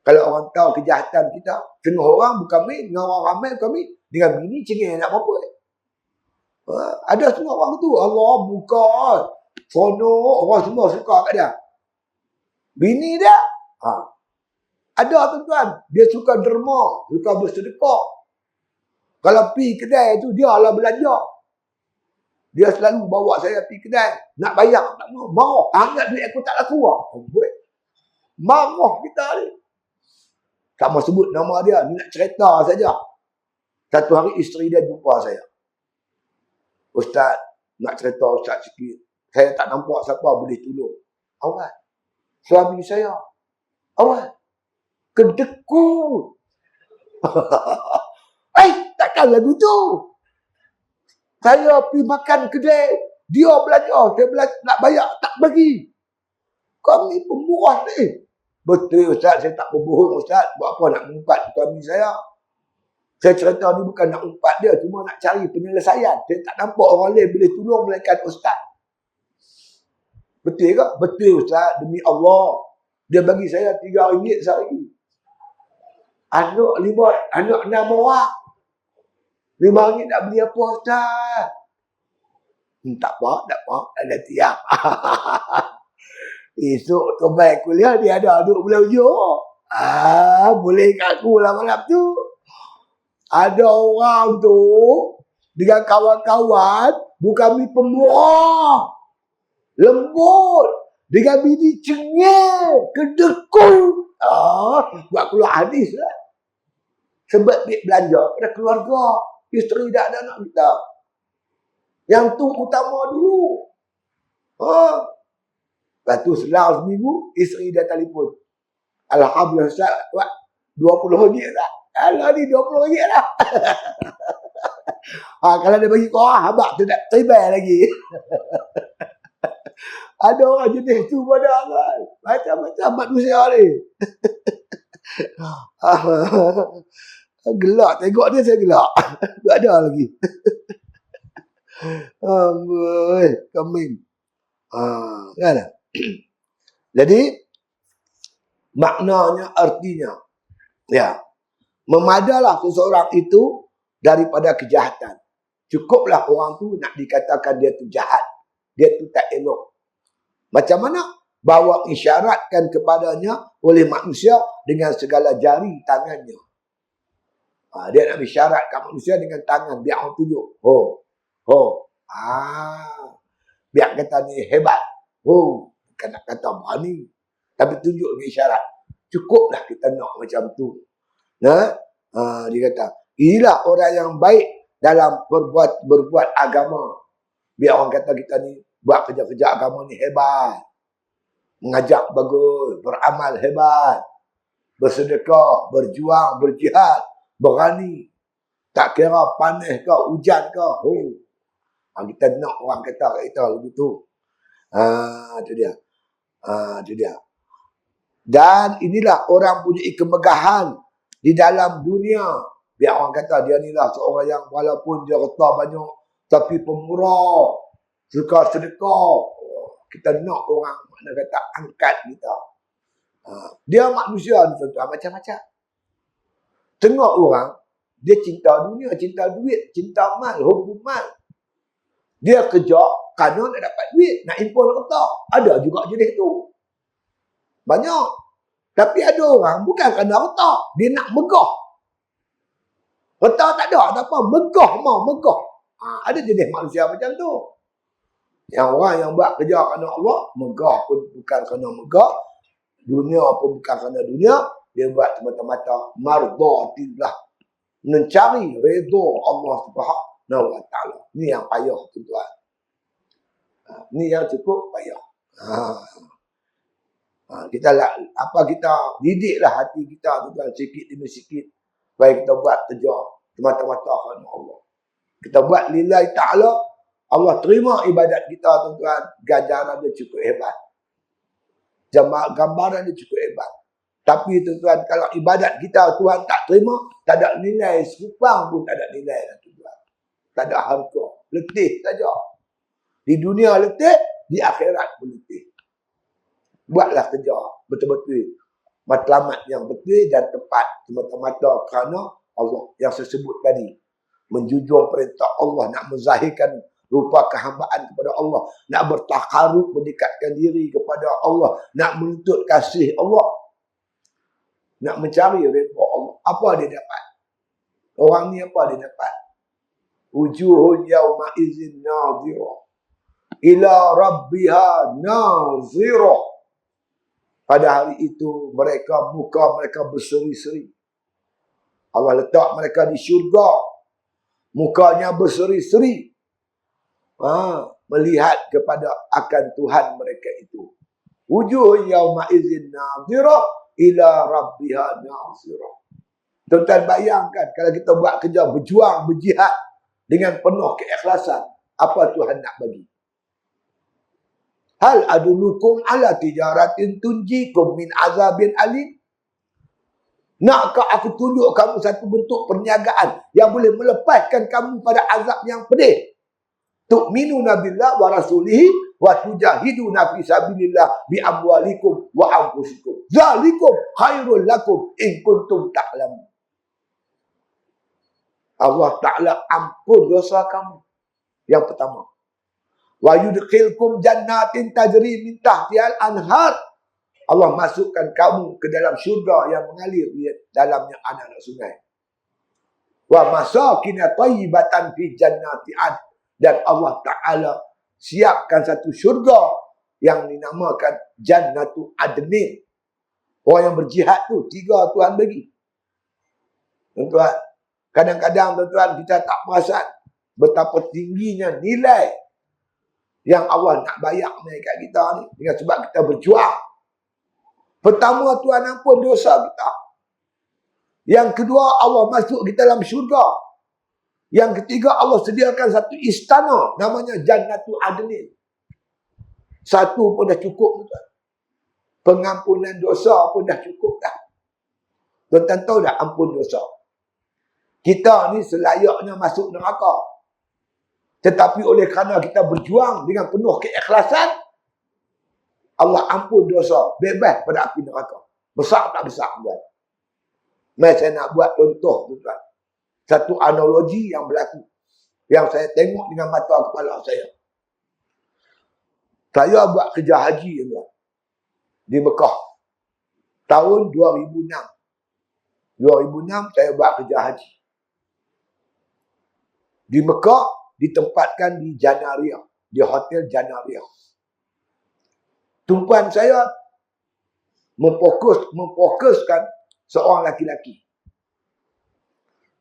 Kalau orang tahu kejahatan kita, setengah orang bukan main, dengan orang ramai bukan main. Dengan bini cengeng nak apa-apa. Ada semua orang tu. Allah buka. Seronok. Orang semua suka kat dia. Bini dia. Ada tuan-tuan. Dia suka derma. Suka bersedekah. Kalau pergi kedai tu, dia lah belanja. Dia selalu bawa saya pergi kedai. Nak bayar, tak mau. Marah. Anggap duit aku tak laku. Marah kita ni. Tak mau sebut nama dia. Ni nak cerita saja. Satu hari isteri dia jumpa saya. Ustaz, nak cerita Ustaz sikit. Saya tak nampak siapa boleh tolong. Awal. Suami saya. Awal. Kedekut. Takkan lagu tu. Saya pergi makan kedai. Dia belajar. Dia belajar nak bayar. Tak bagi. Kami pemurah ni. Betul Ustaz. Saya tak berbohong Ustaz. Buat apa nak mengumpat suami saya. Saya cerita ni bukan nak umpat dia. Cuma nak cari penyelesaian. Saya tak nampak orang lain boleh tolong melainkan Ustaz. Betul ke? Betul Ustaz. Demi Allah. Dia bagi saya RM3 sehari. Anak 6 orang. RM5 nak beli apa Ustaz? Tak apa. Ada tiap. Esok kembali kuliah dia ada duduk bulan hujung. Boleh kat aku lah malam tu. Ada orang tu dengan kawan-kawan bukan beli pemurah. Lembut. Dengan bini cengeng. Kedekut. Buat keluar hadis lah. Sebab duit belanja pada keluarga. Isteri dan anak kita. Yang tu utama dulu. Lepas tu selang seminggu, isteri dia telefon. Alhamdulillah Ustaz, RM20 tak? Alah ni RM20 lah. Kalau dia bagi korang, abang tu tak terima lagi. Ada orang jenis tu pada kan. Macam-macam manusia ni. Gelak. Tengok dia saya gelak. Tak ada lagi. Kami. Kan? Jadi, maknanya, artinya. Ya. Memadalah seseorang itu daripada kejahatan. Cukuplah orang tu nak dikatakan dia tu jahat. Dia tu tak elok. Macam mana? Bahawa isyaratkan kepadanya oleh manusia dengan segala jari tangannya. Dia nak isyaratkan manusia dengan tangan. Biar orang tunjuk. Biar kata ni hebat. Bukan nak kata berani. Tapi tunjuk dengan isyarat. Cukuplah kita nak macam tu. Dia kata, inilah orang yang baik dalam berbuat agama. Biar orang kata kita ni buat kerja-kerja agama ni hebat. Mengajak bagus, beramal hebat. Bersedekah, berjuang, berjihad, berani. Tak kira panas ke, hujan ke. Kita nak orang kata kat kita begitu. Itu dia. Itu dia. Dan inilah orang punya kemegahan di dalam dunia. Biar orang kata dia ni lah seorang yang walaupun dia harta banyak tapi pemurah, suka sedekah. Kita nak orang mana kata angkat kita. Dia manusia ni tuan-tuan macam-macam. Tengok orang dia cinta dunia, cinta duit, cinta mal, hobi mal. Dia kerja kerana nak dapat duit, nak impon harta. Ada juga jenis tu. Banyak. Tapi ada orang bukan kerana harta. Dia nak megah. Harta tak ada. Tak apa. Megah mau. Megah. Ada jenis manusia macam tu. Yang orang yang buat kerja kerana Allah. Megah pun bukan kerana megah. Dunia pun bukan kerana dunia. Dia buat semata-mata mardatillah. Mencari redha Allah Subhanahu wa ta'ala. Ni yang payah tuan-tuan. Ni yang cukup payah. Kita didiklah hati kita tuan-tuan sikit demi sikit supaya kita buat kerja semata-mata kerana Allah. Kita buat lillahi ta'ala, Allah terima ibadat kita tuan-tuan, ganjaran dia cukup hebat. Gambaran dia cukup hebat. Tapi tuan-tuan, kalau ibadat kita Tuhan tak terima, tak ada nilai, sekupang pun tak ada nilai lah tuan-tuan. Tak ada harga, letih saja. Di dunia letih, di akhirat pun letih. Buatlah kerja betul-betul matlamat yang betul dan tepat semata-mata kerana Allah yang saya sebut tadi. Menjunjung perintah Allah, nak menzahirkan rupa kehambaan kepada Allah, nak bertakarub, mendekatkan diri kepada Allah, nak menuntut kasih Allah, nak mencari redha Allah. Apa dia dapat? Orang ni apa dia dapat? Wujuhun yawma izin nadhirah. Ila rabbiha nadhirah. Pada hari itu muka mereka berseri-seri. Allah letak mereka di syurga. Mukanya berseri-seri. Melihat kepada akan Tuhan mereka itu. Wujuh yawma izin nadhirah ila rabbiha nadhirah. Tuan-tuan bayangkan kalau kita buat kerja berjuang, berjihad dengan penuh keikhlasan, apa Tuhan nak bagi? Hal adulukum ala tijaratin tunjikum min azabin alim? Nakkah aku tunjuk kamu satu bentuk perniagaan yang boleh melepaskan kamu pada azab yang pedih? Tu'minuna billah wa rasulihi wa tujahiduna fi sabilillah bi amwalikum wa anfusikum. Zalikum khairul lakum in kuntum ta'lamun. Allah Ta'ala ampun dosa kamu. Yang pertama. Wa yudkhilkum jannatin tajri min tahtihal anhar. Allah masukkan kamu ke dalam syurga yang mengalir di dalamnya anak-anak sungai. Wa masakina tayyibatan fi jannati ad. Dan Allah Ta'ala siapkan satu syurga yang dinamakan Jannatu Adnin. Orang yang berjihad tu, 3 Tuhan bagi. Tuan-tuan, kadang-kadang tuan-tuan kita tak perasan betapa tingginya nilai yang Allah nak bayar kat kita ni. Dengan sebab kita berjuang. Pertama, Tuhan ampun dosa kita. Yang kedua, Allah masuk kita dalam syurga. Yang ketiga, Allah sediakan satu istana namanya Jannatu Adnin. Satu pun dah cukup, tuan. Pengampunan dosa pun dah cukup dah. Tuan-tuan tahu dah ampun dosa. Kita ni selayaknya masuk neraka. Tetapi oleh kerana kita berjuang dengan penuh keikhlasan, Allah ampun dosa, bebas pada api neraka. Besar tak besar, tuan? Mari saya nak buat contoh, tuan. Satu analogi yang berlaku. Yang saya tengok dengan mata kepala saya. Saya buat kerja haji, tuan. Di Mekah. Tahun 2006. 2006 saya buat kerja haji. Di Mekah ditempatkan di Janaria. Di Hotel Janaria. Tumpuan saya memfokuskan seorang laki-laki.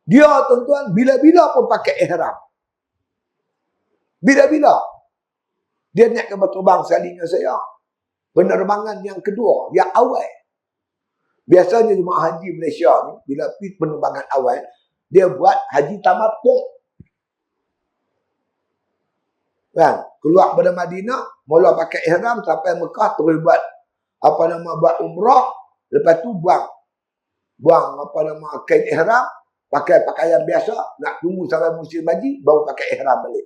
Dia, tuan-tuan, bila-bila pun pakai ihram. Bila-bila. Dia naik kapal terbang salinya saya. Penerbangan yang kedua, yang awal. Biasanya jemaah haji Malaysia ni, bila pergi penerbangan awal, dia buat haji tamattu'. Kan? Keluar dari Madinah, mula pakai ihram sampai Mekah, terus buat buat umrah, lepas tu buang kain ihram, pakai pakaian biasa, nak tunggu sampai musim haji, baru pakai ihram balik.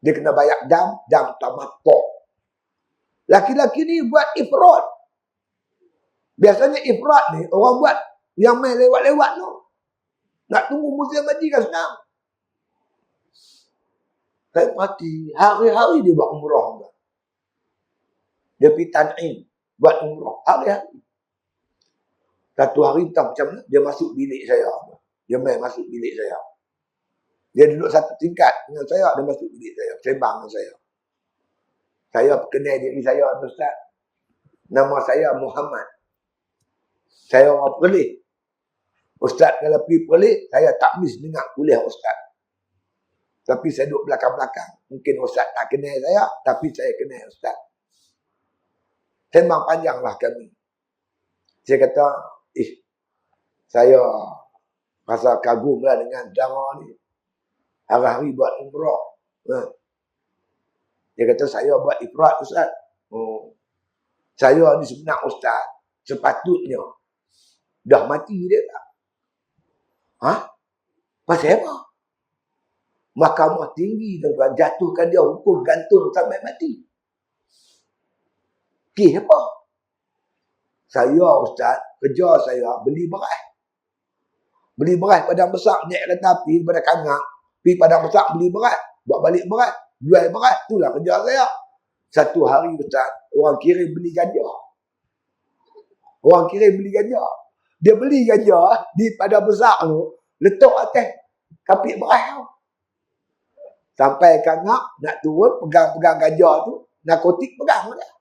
Dia kena bayar dam tamattu'. Laki-laki ni buat ifrat. Biasanya ifrat ni, orang buat yang main lewat-lewat tu. Nak tunggu musim haji kan senang. Saya perhati, hari-hari dia buat umrah. Dia pergi Tan'im, buat umrah. Hari-hari. Satu hari entah macam mana, dia masuk bilik saya. Dia main masuk bilik saya. Dia duduk satu tingkat dengan saya, dia masuk bilik saya. Sembang dengan saya. Saya kenal diri saya, Ustaz. Nama saya Muhammad. Saya orang Perlis. Ustaz kalau pergi Perlis, saya tak miss dengar kuliah Ustaz. Tapi saya duduk belakang-belakang. Mungkin Ustaz tak kenal saya, tapi saya kenal Ustaz. Sembang panjanglah kami. Saya kata, saya rasa kagum lah dengan cara ni. Hari-hari buat umrah. Dia kata, saya buat ifrat Ustaz. Saya ni sebenarnya Ustaz. Sepatutnya. Dah mati dia tak? Pasal apa? Mahkamah tinggi tuan-tuan jatuhkan dia hukum gantung sampai mati. Apa? Saya Ustaz, kerja saya beli beras. Beli beras padang besar, naik kereta api daripada Kangang, pergi padang besar beli beras, buat balik beras, jual beras, itulah kerja saya. Satu hari Ustaz, orang kirim beli ganja. Orang kirim beli ganja. Dia beli ganja di padang besar tu, letak atas kapit beras tu. Sampai kangak nak turun, pegang-pegang ganja tu, narkotik pegang dah.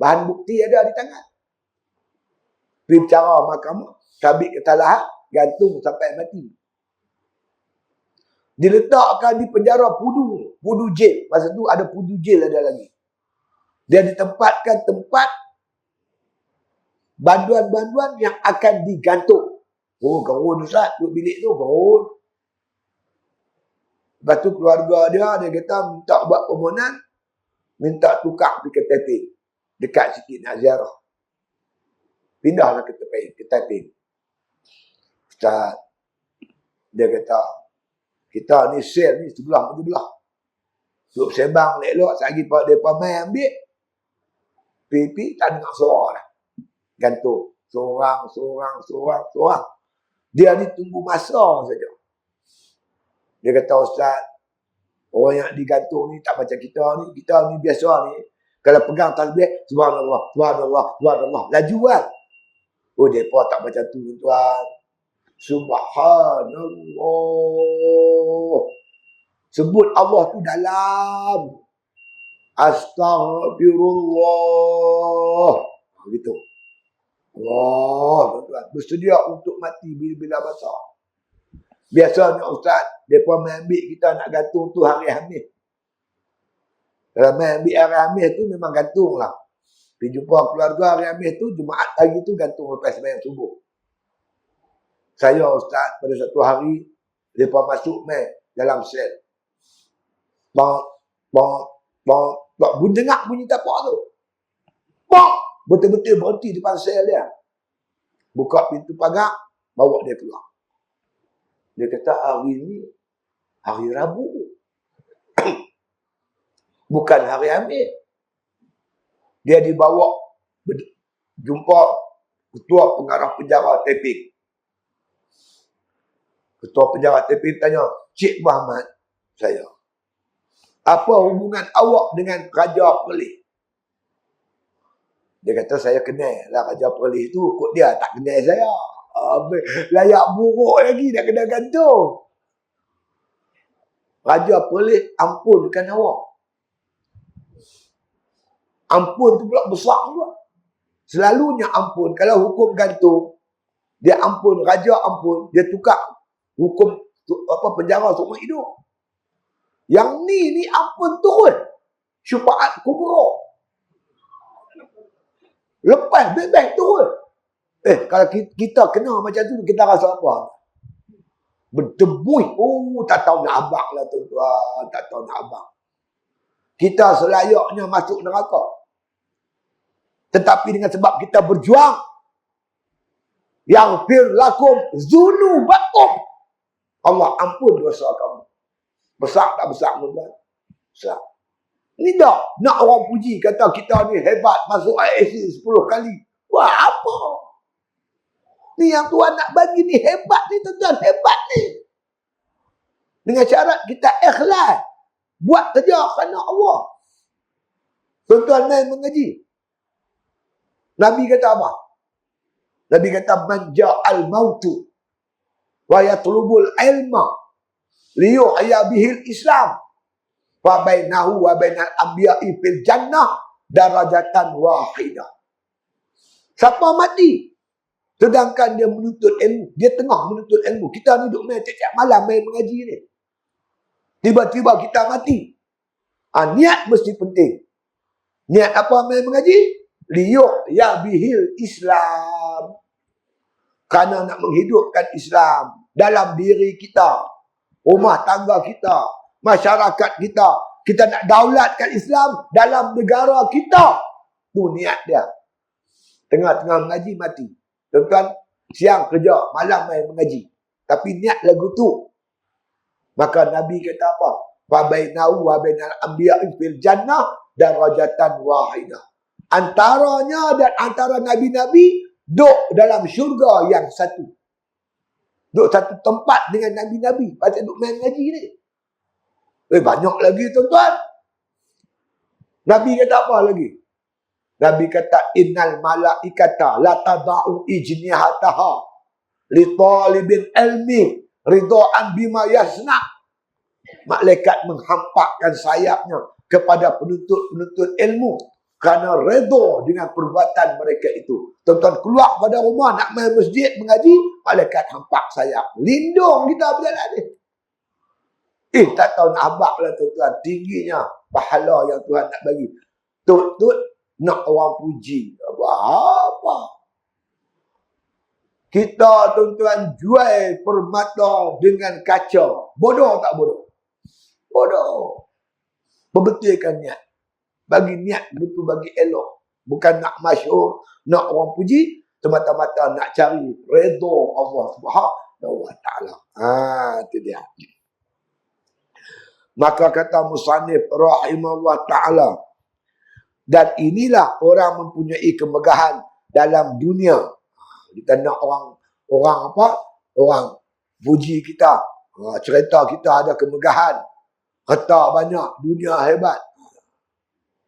Bahan bukti ada di tangan. Pergi bicara mahkamah, sabit kesalahan, gantung sampai mati. Diletakkan di penjara Pudu jail. Masa tu ada Pudu jail ada lagi. Dia ditempatkan tempat banduan-banduan yang akan digantung. Oh, gaun Ustaz, duduk bilik tu, gaun. Lepas tu keluarga dia kata minta buat permohonan, minta tukar pergi ke Taiping. Dekat sikit nak ziarah. Pindahlah ke Taiping. Ustaz, dia kata, kita ni sel ni sebelah belah. Duduk sembang elok, lagi pak depa mai ambil. Pipi tak dengar suara dah. Gantung. Seorang. Dia ni tunggu masa saja. Dia kata, Ustaz, orang yang digantung ni tak macam kita ni biasa ni. Kalau pegang tasbih, subhanallah. Laju kan? Oh, mereka tak macam tu, tuan. Subhanallah. Sebut Allah tu dalam. Astaghfirullah. Begitu. Allah, tuan. Bersedia untuk mati bila-bila masa. Biasanya Ustaz, mereka ambil kita nak gantung tu hari Khamis. Kalau ambil hari Khamis tu memang gantung lah. Pergi jumpa keluarga hari Khamis tu, Jumaat pagi tu gantung lepas sembahyang subuh. Saya Ustaz, pada satu hari, mereka masuk dalam sel. Bunyi dengar bunyi tapak tu. Betul-betul berhenti depan sel dia. Buka pintu pagar, bawa dia keluar. Dia kata hari ni, hari Rabu. Bukan hari Khamis. Dia dibawa jumpa ketua pengarah penjara Taiping. Ketua penjara Taiping tanya, Cik Muhammad, saya, apa hubungan awak dengan Raja Perlis? Dia kata, saya kenal lah Raja Perlis tu, kok dia tak kenal saya. Layak buruk lagi nak kena gantung. Raja Perlis ampunkan awak. Ampun tu pula besar juga. Selalunya ampun. Kalau hukum gantung, dia ampun, raja ampun, dia tukar hukum penjara seumur hidup. Yang ni ampun turun. Syufaat kubra. Lepas bebas turun. Kalau kita kena macam tu, kita rasa apa? Berdebui. Oh, tak tahu nak abang lah tuan-tuan. Tak tahu nak abang. Kita selayaknya masuk neraka. Tetapi dengan sebab kita berjuang, yang firlakum zunubakum, Allah ampun dosa kamu. Besar tak besar, tuan-tuan? Besar. Ni dah nak orang puji, kata kita ni hebat, masuk IAC 10 kali. Wah, apa? Ni yang Tuhan nak bagi ni hebat ni, tuan-tuan, hebat ni. Dengan syarat kita ikhlas. Buat saja kerana Allah. Tuan-tuan main mengaji. Nabi kata apa? Nabi kata, man ja'al mautu wa yatlubul ilma liyuhya bihil Islam wa bainahu wa bainal anbiya'i fil jannah darajatan wahidah. Siapa mati sedangkan dia menuntut ilmu, dia tengah menuntut ilmu. Kita ni duduk main tiap-tiap malam main mengaji ni. Tiba-tiba kita mati. Niat mesti penting. Niat apa main mengaji? Liyuhya bihil Islam. Kerana nak menghidupkan Islam dalam diri kita, rumah tangga kita, masyarakat kita. Kita nak daulatkan Islam dalam negara kita. Tu niat dia. Tengah-tengah mengaji mati. Tuan-tuan, siang kerja, malam main mengaji. Tapi niat lagu tu. Maka Nabi kata apa? Wa bainahu wa bainal anbiya'i fil jannah darajatan wahidah. Antaranya dan antara nabi-nabi duduk dalam syurga yang satu. Duduk satu tempat dengan nabi-nabi. Pasal duduk main ngaji ni. Banyak lagi tuan-tuan. Nabi kata apa lagi? Nabi kata, innal malaikata la tada'u ijnihataha li talibin ilmi ridha'an bima yasna. Malaikat menghampakkan sayapnya kepada penuntut-penuntut ilmu kerana redha dengan perbuatan mereka itu. Tuan-tuan keluar pada rumah nak main masjid mengaji, malaikat hampak sayap. Lindung kita berjalan ni. Tak tahu nak habaq lah tuan-tuan. Tingginya pahala yang Tuhan nak bagi. Tut-tut nak orang puji. Apa? Kita tuan-tuan jual permata dengan kaca. Bodoh tak bodoh? Bodoh. Berbetulkan niat. Bagi niat betul, bagi elok. Bukan nak masyhur, nak orang puji, semata-mata nak cari redha Allah Subhanahu wa taala. Itu dia. Maka kata musannif rahimahullah taala, dan inilah orang mempunyai kemegahan dalam dunia. Kita nak orang apa? Orang puji kita. Cerita kita ada kemegahan. Harta banyak, dunia hebat.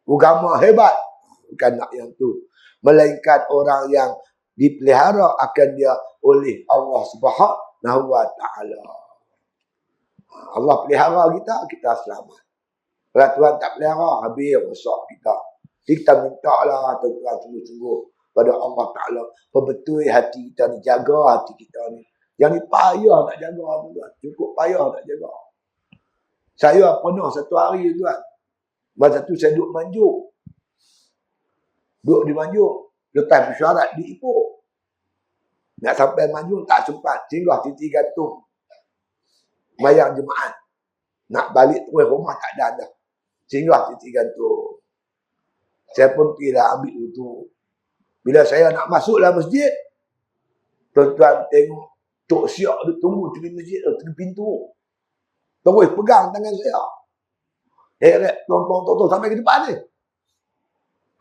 Agama hebat. Bukan nak yang tu. Melainkan orang yang dipelihara akan dia oleh Allah Subhanahu wa taala. Allah pelihara kita, kita selamat. Kalau Tuhan tak pelihara, habis rosak kita. Kita minta lah tuan-tuan sungguh-sungguh pada Allah Ta'ala. Perbetul hati kita ni, jaga hati kita ni. Yang ni payah nak jaga tuan. Cukup payah nak jaga. Saya pernah satu hari tuan. Masa tu saya duduk Manjung. Duduk di Manjung. Lepas mesyuarat di Ipoh. Nak sampai Manjung tak sempat. Singgah Titi Gantung. Mayang jemaat. Nak balik terus rumah tak ada dah. Singgah Titi Gantung. Saya pun pergi lah ambil wudu. Bila saya nak masuk dalam masjid, tuan-tuan tengok Tok Siak dia tunggu tepi masjid, tepi pintu. Terus pegang tangan saya. Tong sampai ke depan ni.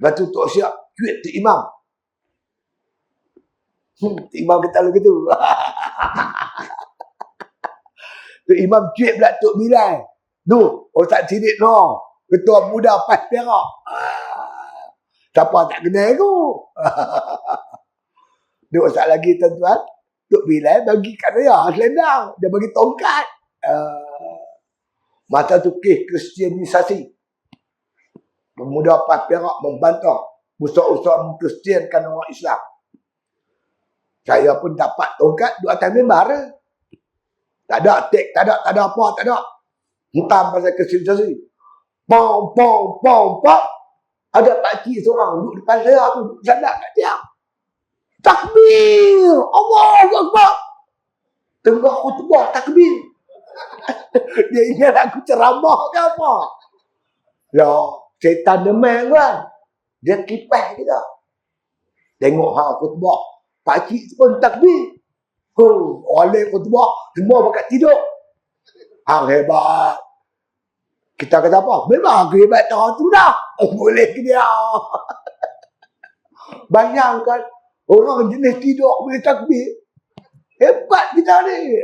Lepas tu Tok Siak cuit Tok Imam. Tok Imam kata lagu tu. Tok Imam cuit pula Tok Bilal. Tu, Ustaz Sidik no. Ketua Muda Pas Perak. Siapa tak kenal aku? Duk Ustaz lagi tuan-tuan. Tok Bilal bagi kat saya selendang. Dia bagi tongkat. Masa tu kes kristianisasi. Pemuda Pas Perak membantah usaha-usaha mengkristiankan orang Islam. Saya pun dapat tongkat duduk atas mimbar. Tak ada tek, tak ada apa, tak ada. Hentam pasal kristianisasi. Pom. Ada pakcik seorang duduk depan saya tu, duduk sadar kat tiang. Takbir! Allahu Akbar! Tengah khutbah takbir. Dia ingat aku ceramah ke apa? Ya, setan demang kan. Dia kipas kita. Tengok khutbah. Pakcik pun takbir. Oleh khutbah, semua pakat tidur. Hang hebat. Kita kata apa? Memang aku hebat tahun tu dah. Boleh ke dia? Bayangkan, orang jenis tidur boleh takbir. Hebat kita ni.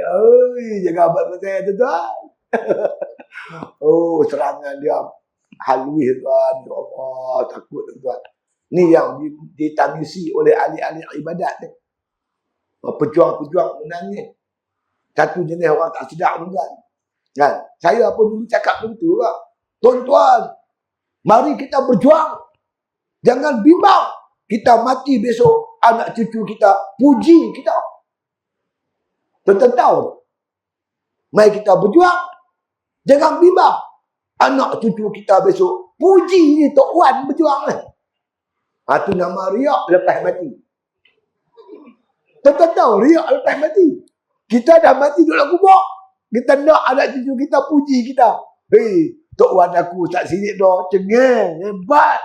Jangan abad saya tuan. Serangan dia halus tuan. Ya Allah, takut tuan. Ni yang ditangisi oleh ahli-ahli ibadat ni. Pejuang-pejuang menangis. Satu jenis orang tak sedap tuan. Kan? Saya pun dulu cakap begitu lah. Tuan-tuan, mari kita berjuang. Jangan bimbang. Kita mati besok, anak cucu kita puji kita. Tuan-tuan tahu? Mari kita berjuang. Jangan bimbang. Anak cucu kita besok puji ni Tok Wan berjuang ni. Itu nama riak lepas mati. Tuan-tuan tahu riak lepas mati. Kita dah mati duduk dalam kubur. Kita nak anak cucu kita puji kita. Tok Wan aku tak sidik dah. Cengeng, hebat.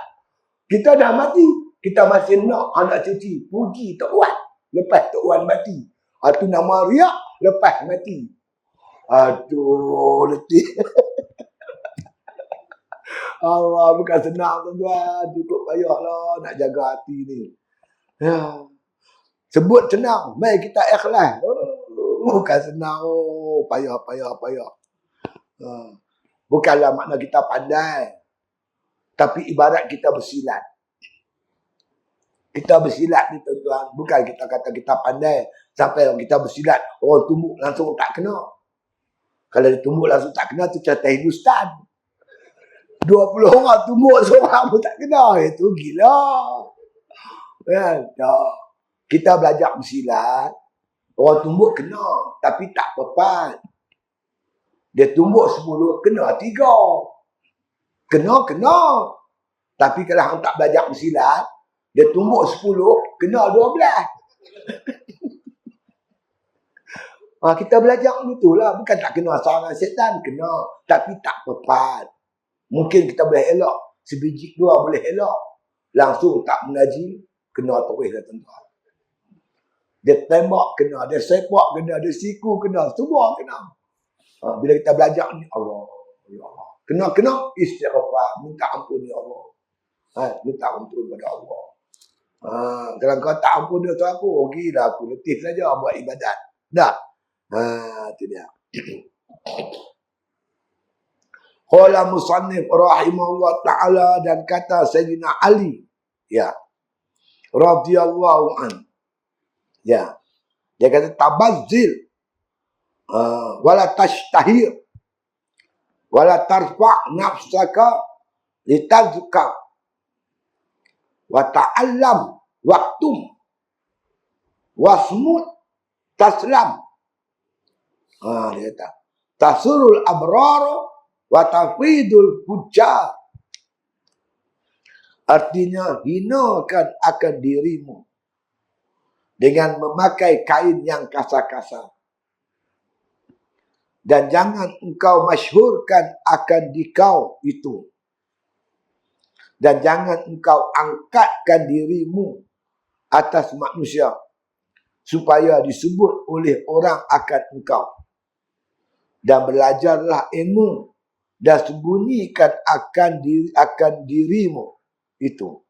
Kita dah mati. Kita masih nak anak cucu puji Tok Wan. Lepas Tok Wan mati. Itu nama riak lepas mati. Aduh, letih. Allah, bukan senang tuan-tuan. Cukup payahlah nak jaga hati ni. Ya. Sebut senang. Mari kita ikhlas. Bukan senang. Payah. Bukanlah makna kita pandai. Tapi ibarat kita bersilat. Kita bersilat ni tuan-tuan. Bukan kita kata kita pandai. Sampai kita bersilat, orang tumbuk langsung tak kena. Kalau dia tumbuk langsung tak kena tu cerita Hindustan. 20 orang tumbuk seorang pun tak kena. Itu gila. Kan? Kita belajar bersilat. Orang tumbuk kena. Tapi tak pepat. Dia tumbuk 10, kena 3. Kena. Tapi kalau hang tak belajar bersilat, dia tumbuk 10, kena 12. Kita belajar begitulah. Bukan tak kena serangan setan. Kena. Tapi tak pepat. Mungkin kita boleh elok. Sebiji 2 boleh elok. Langsung tak mengaji. Kena terus lah tuan-tuan. Dia tembak kena. Dia sepak kena. Dia siku kena. Semua kena. Bila kita belajar ni. Allah. Ya Allah. Kena. Istighfar. Minta ampun ya Allah. Minta ampun pada Allah. Kalau kau tak ampun dia tu aku. Gila aku. Letih saja buat ibadat. Dah. Itu dia. Qala musannif rahimahullah ta'ala, dan kata Sayyidina Ali, ya, radhiyallahu an, ya, dia kata tabazzil, wala tashtahir, wala tarfa' nafsaka litazka, wa ta'allam waktum, wasmut taslam. Dia kata tasurul abrar wa tafidul fujjar. Artinya hinakan akan dirimu dengan memakai kain yang kasar-kasar, dan jangan engkau masyhurkan akan dikau itu, dan jangan engkau angkatkan dirimu atas manusia supaya disebut oleh orang akan engkau. Dan belajarlah ilmu dan sembunyikan akan dirimu itu.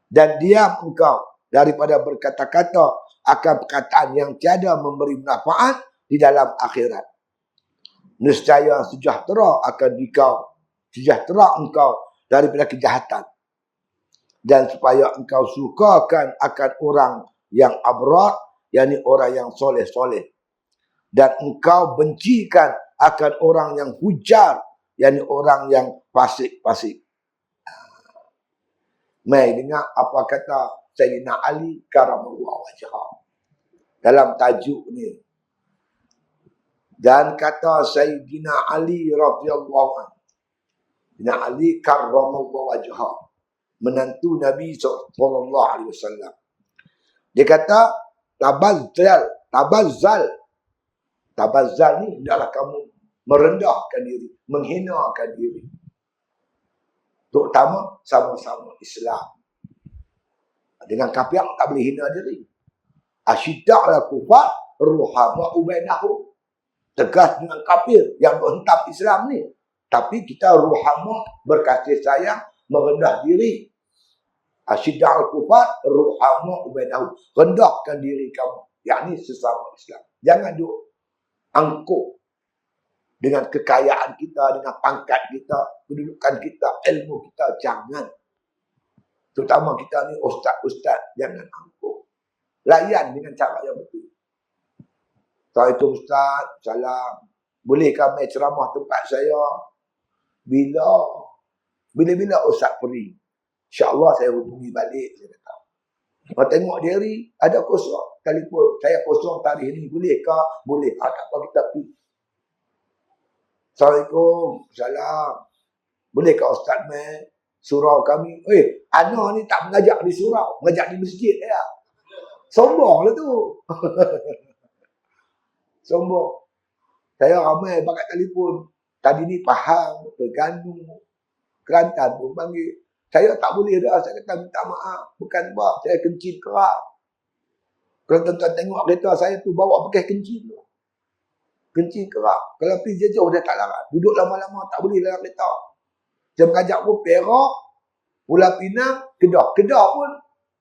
Dan diam engkau daripada berkata-kata akan perkataan yang tiada memberi manfaat di dalam akhirat. Nescaya sejahtera engkau daripada kejahatan. Dan supaya engkau sukakan akan orang yang abrar, yakni orang yang soleh-soleh. Dan engkau bencikan akan orang yang hujar, yakni orang yang fasik-fasik. Mai dengar apa kata Sayyidina Ali karamallahu wajhah dalam tajuk ni. Dan kata Sayyidina Ali radhiyallahu anhu, Sayyidina Ali karamallahu wajhah, menantu Nabi sallallahu alaihi wasallam. Dia kata tabazzal ni adalah kamu merendahkan diri, menghinakan diri. Terutama sama-sama Islam. Dengan kafir tak boleh hina diri. Asyidda' ala kufar ruhama bainahum. Tegas dengan kafir yang menghentam Islam ni. Tapi kita ruhama, berkasih sayang, merendah diri. Asyidda' ala kufar ruhama bainahum. Rendahkan diri kamu, yakni sesama Islam. Jangan duk angkuh dengan kekayaan kita, dengan pangkat kita, kedudukan kita, ilmu kita. Jangan. Terutama kita ni ustaz-ustaz, jangan angkuh. Layan dengan cara yang betul. Assalamualaikum Ustaz, salam. Bolehkah mai ceramah tempat saya? Bila Ustaz free? InsyaAllah saya hubungi balik. Saya kata. Kalau tengok diri, ada kosong. Telefon, saya kosong tarikh ni. Bolehkah? Boleh. Tak apa, kita pergi. Assalamualaikum, salam. Bolehkah Ustaz mai surau kami? Ana ni tak mengajak di surau, mengajak di masjid ya. Sombong lah tu. Sombong. Saya ramai pakai telefon. Tadi ni Pahang, Terengganu, Kelantan pun panggil. Saya tak boleh dah. Saya kata minta maaf. Bukan sebab saya kencing kerak. Kalau tuan-tuan tengok kereta saya tu bawa pakai kencing tu. Kencing kerak. Kalau pergi jauh dah tak larang. Duduk lama-lama tak boleh dalam kereta. Saya mengajak pun Perak, Pulau Pinang, Kedah. Kedah pun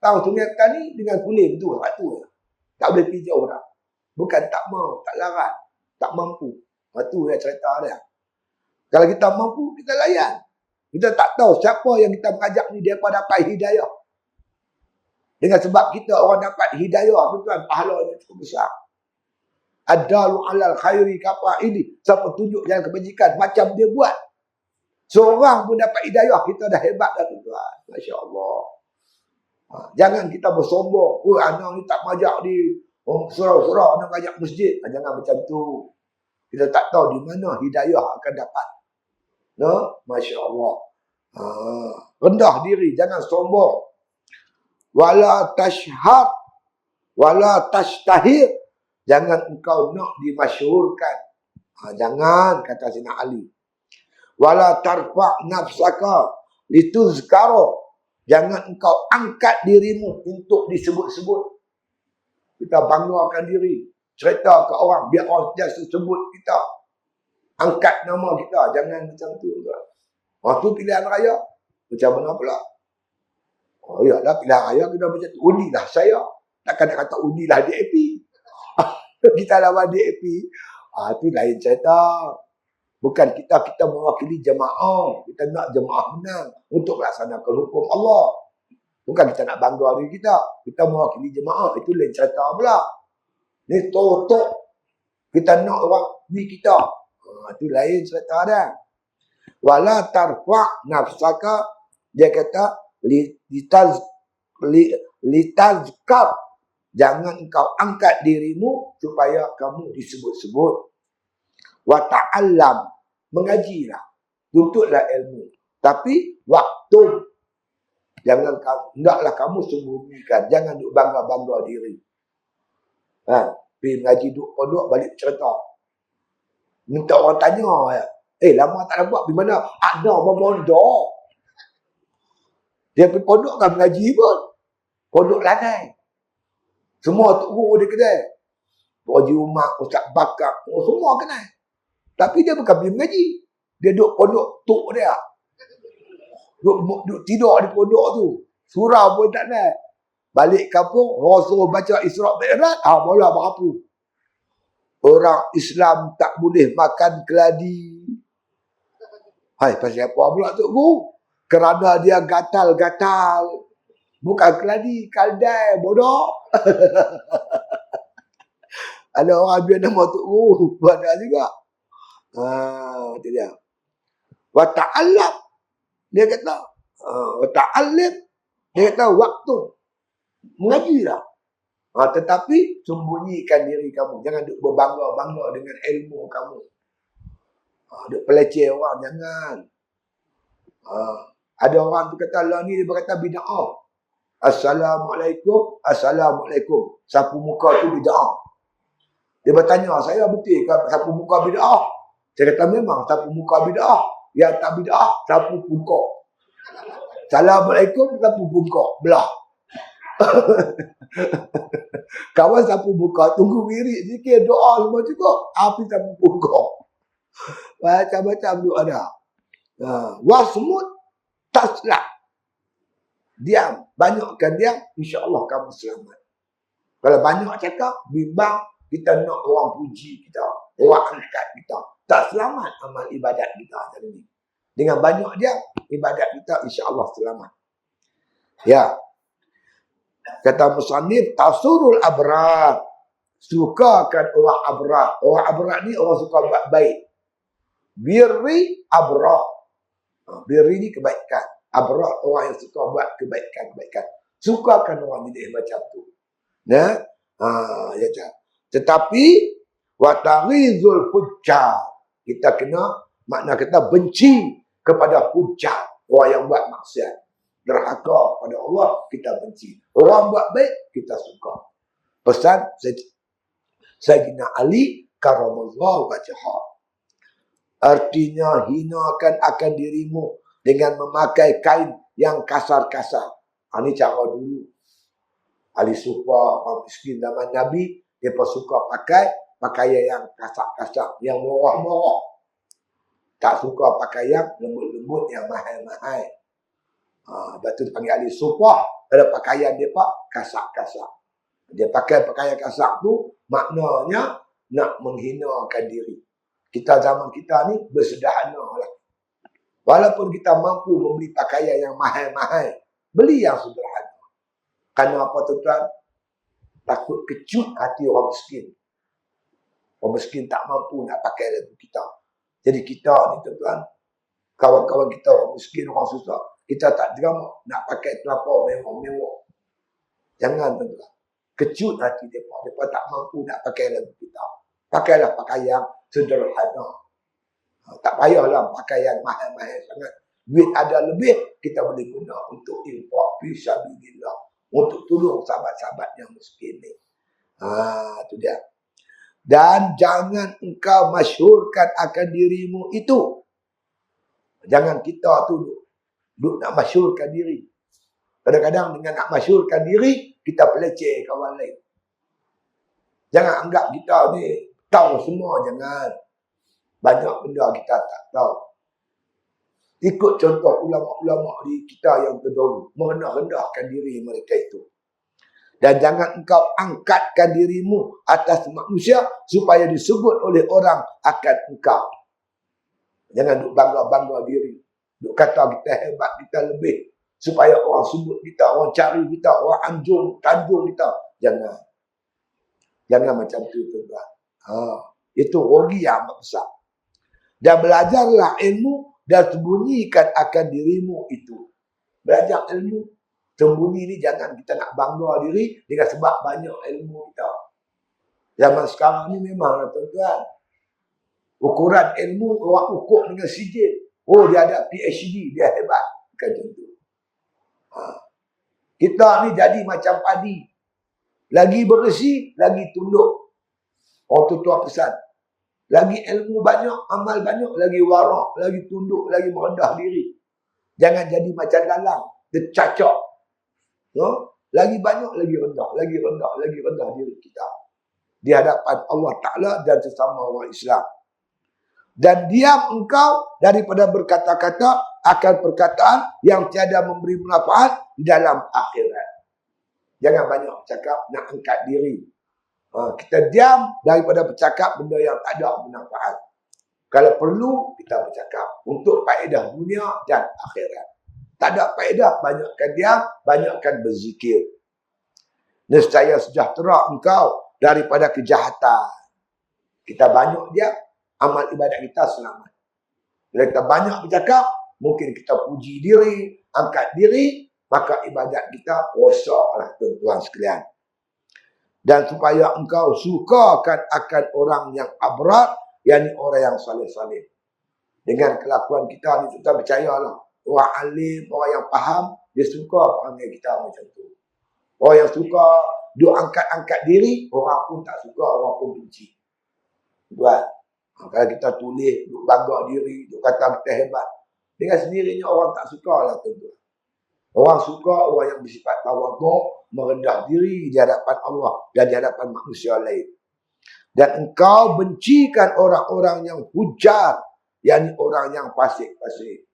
tahu Sungai Petani dengan Kulim tu. Satu. Tak boleh pergi jauh dah. Bukan tak mau, tak larang. Tak mampu. Itu yang cerita dia. Kalau kita mampu, kita layan. Kita tak tahu siapa yang kita mengajak ni dia dapat hidayah. Dengan sebab kita orang dapat hidayah, tuan, pahalanya cukup besar. Ad-dalu alal khairi kafa'ili. Siapa tunjuk jalan kebajikan, macam dia buat. Seorang pun dapat hidayah, kita dah hebat dah tuan. Masya Allah. Jangan kita bersombong. Oh, anak ni tak majak di surau-surau, anak ajak masjid. Jangan macam tu. Kita tak tahu di mana hidayah akan dapat. No? Masya Allah. Rendah diri, jangan sombong. Wala tashhar, wala tashtahir. Jangan engkau nak dimasyhurkan. Jangan, kata Sayyidina Ali. Wala tarfa' nafsaka lituzkara. Jangan engkau angkat dirimu untuk disebut-sebut. Kita banggakan diri. Cerita ke orang, biar orang just sebut kita. Angkat nama kita. Jangan macam tu. Itu pilihan raya. Macam mana pula? Oh ya lah, pilihan raya kita macam tu. Undilah saya. Takkan nak kata undilah DAP. Kita lawan DAP. Itu lain cerita. Bukan kita mewakili jemaah. Kita nak jemaah menang untuk melaksanakan hukum Allah. Bukan kita nak bangga diri kita. Kita mewakili jemaah. Itu lain cerita pula. Ni totok. Kita nak orang ni kita. Itu lain cerita dah. Wala tarfa' nafsaka. Dia kata litazkar. Jangan kau angkat dirimu supaya kamu disebut-sebut. Wa ta'allam, mengajilah, tuntutlah ilmu. Tapi waktu, hendaklah kamu sembunyikan, jangan duk bangga-bangga diri. Pergi mengaji duk pondok, balik cerita. Minta orang tanya ya. Lama tak nampak pergi mana? Ada memondok. Dia pergi pondok kan mengaji pun. Pondok lanai. Semua tok guru dia kedai. Tok Haji Umar, Ustaz Bakar, semua kenal. Tapi dia bukan pergi mengaji. Dia duduk pondok tok dia. Duduk tidur di pondok tu. Surau pun tak naik. Balik kampung, orang suruh baca Isra' Mi'raj. Mula berapu. Orang Islam tak boleh makan keladi. Hai, pasal apa pula Tok Guru? Kerana dia gatal-gatal. Bukan keladi, kaldai, bodoh. Ada orang biar nama Tok Guru. Banyak juga. Itu dia. Wa ta'allam. Dia kata. Wa ta'allim. Dia kata waktu. Mengajilah. Tetapi sembunyikan diri kamu. Jangan duk berbangga-bangga dengan ilmu kamu. Duk peleceh orang. Jangan. Ada orang tu kata, lah ni dia berkata bida'ah. Assalamualaikum. Assalamualaikum. Sapu muka tu bida'ah. Dia bertanya, saya betul ke sapu muka bida'ah? Saya kata memang sapu muka bida'ah. Yang tak bida'ah, sapu pungkok. Assalamualaikum, sapu pungkok. Belah. Kawan sapu muka, tunggu wirid sikit, doa semua cukup. Api sapu pungkok. Macam-macam tu ada. Wasmut taslah. Diam. Banyakkan diam, insya-Allah kamu selamat. Kalau banyak cakap, bimbang, kita nak orang puji kita. Orang angkat kita. Tak selamat amal ibadat kita hari ini. Dengan banyak diam, ibadat kita insya-Allah selamat. Ya. Kata musannif, tasurul abrar. Sukakan orang abrar. Orang abrar ni orang suka buat baik. Birri abrar. Birri ni kebaikan. Abrar orang yang suka buat kebaikan-kebaikan. Sukakan orang ni macam tu. Ya. Tetapi watarizul fujjar. Kita kena, makna kita benci kepada fujjar. Orang yang buat maksiat. Derhaka pada Allah, kita benci. Orang buat baik, kita suka. Pesan Sayyidina Ali karamallahu wajhah. Artinya hinakan akan dirimu dengan memakai kain yang kasar-kasar. Ini cara dulu. Ahli sufa, orang miskin zaman Nabi, dia pun suka pakai pakaian yang kasar-kasar, yang murah-murah. Tak suka pakai yang lembut-lembut, yang mahal-mahal. Lepas tu dipanggil ahli sufa, ada pakaian dia pak kasar-kasar. Dia pakai pakaian kasar tu, maknanya nak menghinakan diri. Kita zaman kita ni bersederhana lah. Walaupun kita mampu membeli pakaian yang mahal-mahal, beli yang sederhana. Kerana apa tuan-tuan? Takut kecut hati orang miskin. Orang miskin tak mampu nak pakai lagu kita. Jadi kita ni tuan-tuan, kawan-kawan kita orang miskin, orang susah, kita tak drama nak pakai terlampau mewah-mewah. Jangan tuan-tuan. Kecut hati mereka. Mereka tak mampu nak pakai lagu kita. Pakailah pakaian sederhana. Tak payahlah pakaian mahal-mahal sangat. Duit ada lebih, kita boleh guna untuk infak fisabilillah. Untuk tolong sahabat-sahabat yang miskin ni. Itu dia. Dan jangan engkau masyhurkan akan dirimu itu. Jangan kita tu duk nak masyhurkan diri. Kadang-kadang dengan nak masyhurkan diri, kita peleceh kawan lain. Jangan anggap kita ni tahu semua, jangan. Banyak benda kita tak tahu. Ikut contoh ulama-ulama di kita yang terdahulu. Merendah-rendahkan diri mereka itu. Dan jangan engkau angkatkan dirimu atas manusia supaya disebut oleh orang akan engkau. Jangan duk bangga-bangga diri. Duk kata kita hebat, kita lebih. Supaya orang sebut kita, orang cari kita, orang tanjung kita. Jangan. Jangan macam tu tuan-tuan. Itu rugi yang amat besar. Dan belajarlah ilmu dan sembunyikan akan dirimu itu. Belajar ilmu. Sembunyi ni jangan kita nak bangga diri dengan sebab banyak ilmu kita. Zaman sekarang ni memanglah tuan-tuan. Ukuran ilmu orang ukur dengan sijil. Oh, dia ada PhD, dia hebat. Bukan macam tu. Kita ni jadi macam padi. Lagi berisi, lagi tunduk. Orang tua pesan. Lagi ilmu banyak, amal banyak, lagi warak, lagi tunduk, lagi merendah diri. Jangan jadi macam dalang. Dia cacak. Lagi banyak, lagi rendah, lagi rendah, lagi rendah diri kita. Di hadapan Allah Ta'ala dan sesama orang Islam. Dan diam engkau daripada berkata-kata akan perkataan yang tiada memberi manfaat di dalam akhirat. Jangan banyak cakap nak angkat diri. Kita diam daripada bercakap benda yang tak ada manfaat. Kalau perlu, kita bercakap untuk faedah dunia dan akhirat. Tak ada faedah, banyakkan diam, banyakkan berzikir. Nescaya sejahtera engkau daripada kejahatan. Kita banyak diam, amal ibadat kita selamat. Bila kita banyak bercakap, mungkin kita puji diri, angkat diri, maka ibadat kita rosaklah tuan-tuan sekalian. Dan supaya engkau sukakan akan orang yang abrar, yakni orang yang saleh-saleh. Dengan kelakuan kita ni, kita percayalah. Orang alim, orang yang faham, dia suka perangai kita macam tu. Orang yang suka, dia angkat-angkat diri, orang pun tak suka, orang pun benci. Tuan, kalau kita tulis, duk bangga diri, duk kata kita hebat, dengan sendirinya orang tak suka lah tuan-tuan. Orang suka orang yang bersifat tawaduk, merendah diri di hadapan Allah dan di hadapan manusia lain. Dan engkau bencikan orang-orang yang hujar, yakni orang yang fasik-fasik.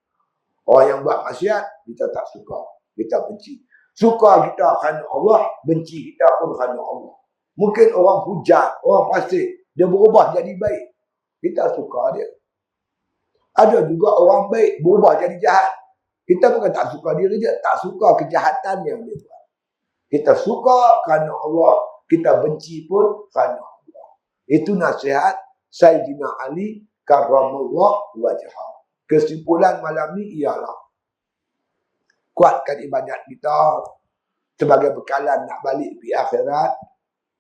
Orang yang buat maksiat, kita tak suka. Kita benci. Suka kita kerana Allah, benci kita pun kerana Allah. Mungkin orang hujar, orang fasik, dia berubah jadi baik. Kita suka dia. Ada juga orang baik, berubah jadi jahat. Kita bukan tak suka diri dia, tak suka kejahatan yang dia buat. Kita suka kerana Allah, kita benci pun kerana Allah. Itu nasihat Sayyidina Ali karramallahu wajhah. Kesimpulan malam ni ialah kuatkan ibadat kita sebagai bekalan nak balik di akhirat.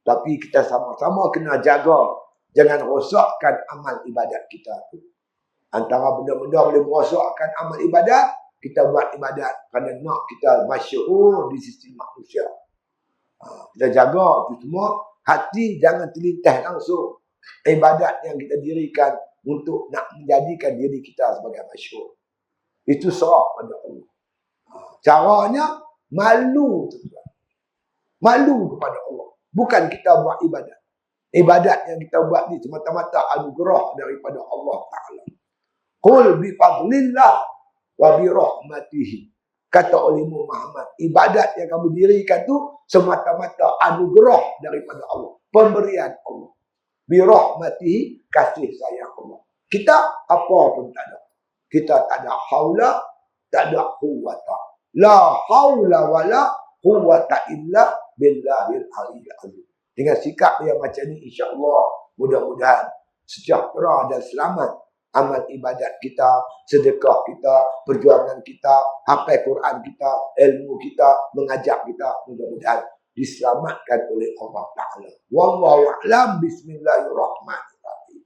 Tapi kita sama-sama kena jaga. Jangan rosakkan amal ibadat kita tu. Antara benda-benda boleh merosakkan amal ibadat, kita buat ibadat kerana nak kita masyhur di sisi manusia. Kita jaga itu semua. Hati jangan terlintas langsung. Ibadat yang kita dirikan untuk nak menjadikan diri kita sebagai masyhur. Itu serah pada Allah. Caranya malu. Malu kepada Allah. Bukan kita buat ibadat. Ibadat yang kita buat ni semata-mata anugerah daripada Allah Ta'ala. Qul bifadlillah wa birahmatihi. Kata oleh Muhammad, ibadat yang kamu dirikan tu semata-mata anugerah daripada Allah. Pemberian Allah. Birahmatihi, kasih sayang Allah. Kita apa pun tak ada. Kita tak ada haula, tak ada quwwata. La haula wala quwwata illa billahil aliyyil azim. Dengan sikap yang macam ni, insya-Allah Mudah-mudahan sejahtera dan selamat amal ibadat kita, sedekah kita, perjuangan kita, hafal Quran kita, ilmu kita, mengajak kita, mudah-mudahan diselamatkan oleh Allah Ta'ala. Wallahu a'lam. Bismillahirrahmanirrahim.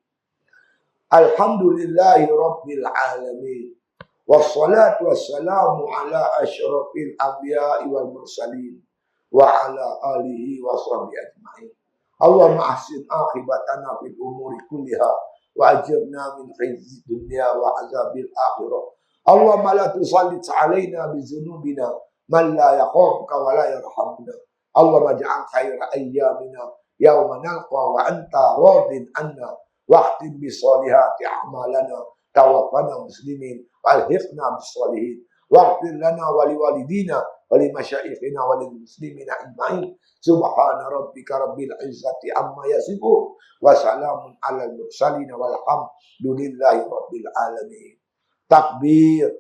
Alhamdulillahi Rabbil Alamin. Wassalatu wassalamu ala asyrafil anbiya'i wal mursalin. Wa ala alihi wa sahbihi ajma'in. Allahumma ahsin akhibatana fil umuri kulliha. Wa ajirna min khizyi dunya wa azabil akhirah. Allahumma la tusallit alaina bizunubina man la yakhafuka wa la yarhamuna. Allahumma ja'al khaira ayyamina yawma nalqa wa anta radin anna waqtim bisolihati a'malana tawaffana muslimin walhiqna bisolihin waghfir lana wa liwalidina wa limasyayikhina wa lil muslimina ajma'in. Subhana rabbika rabbil izzati amma yasifun wa salamun alal mursalin walhamdulillahi rabbil alamin. Takbir.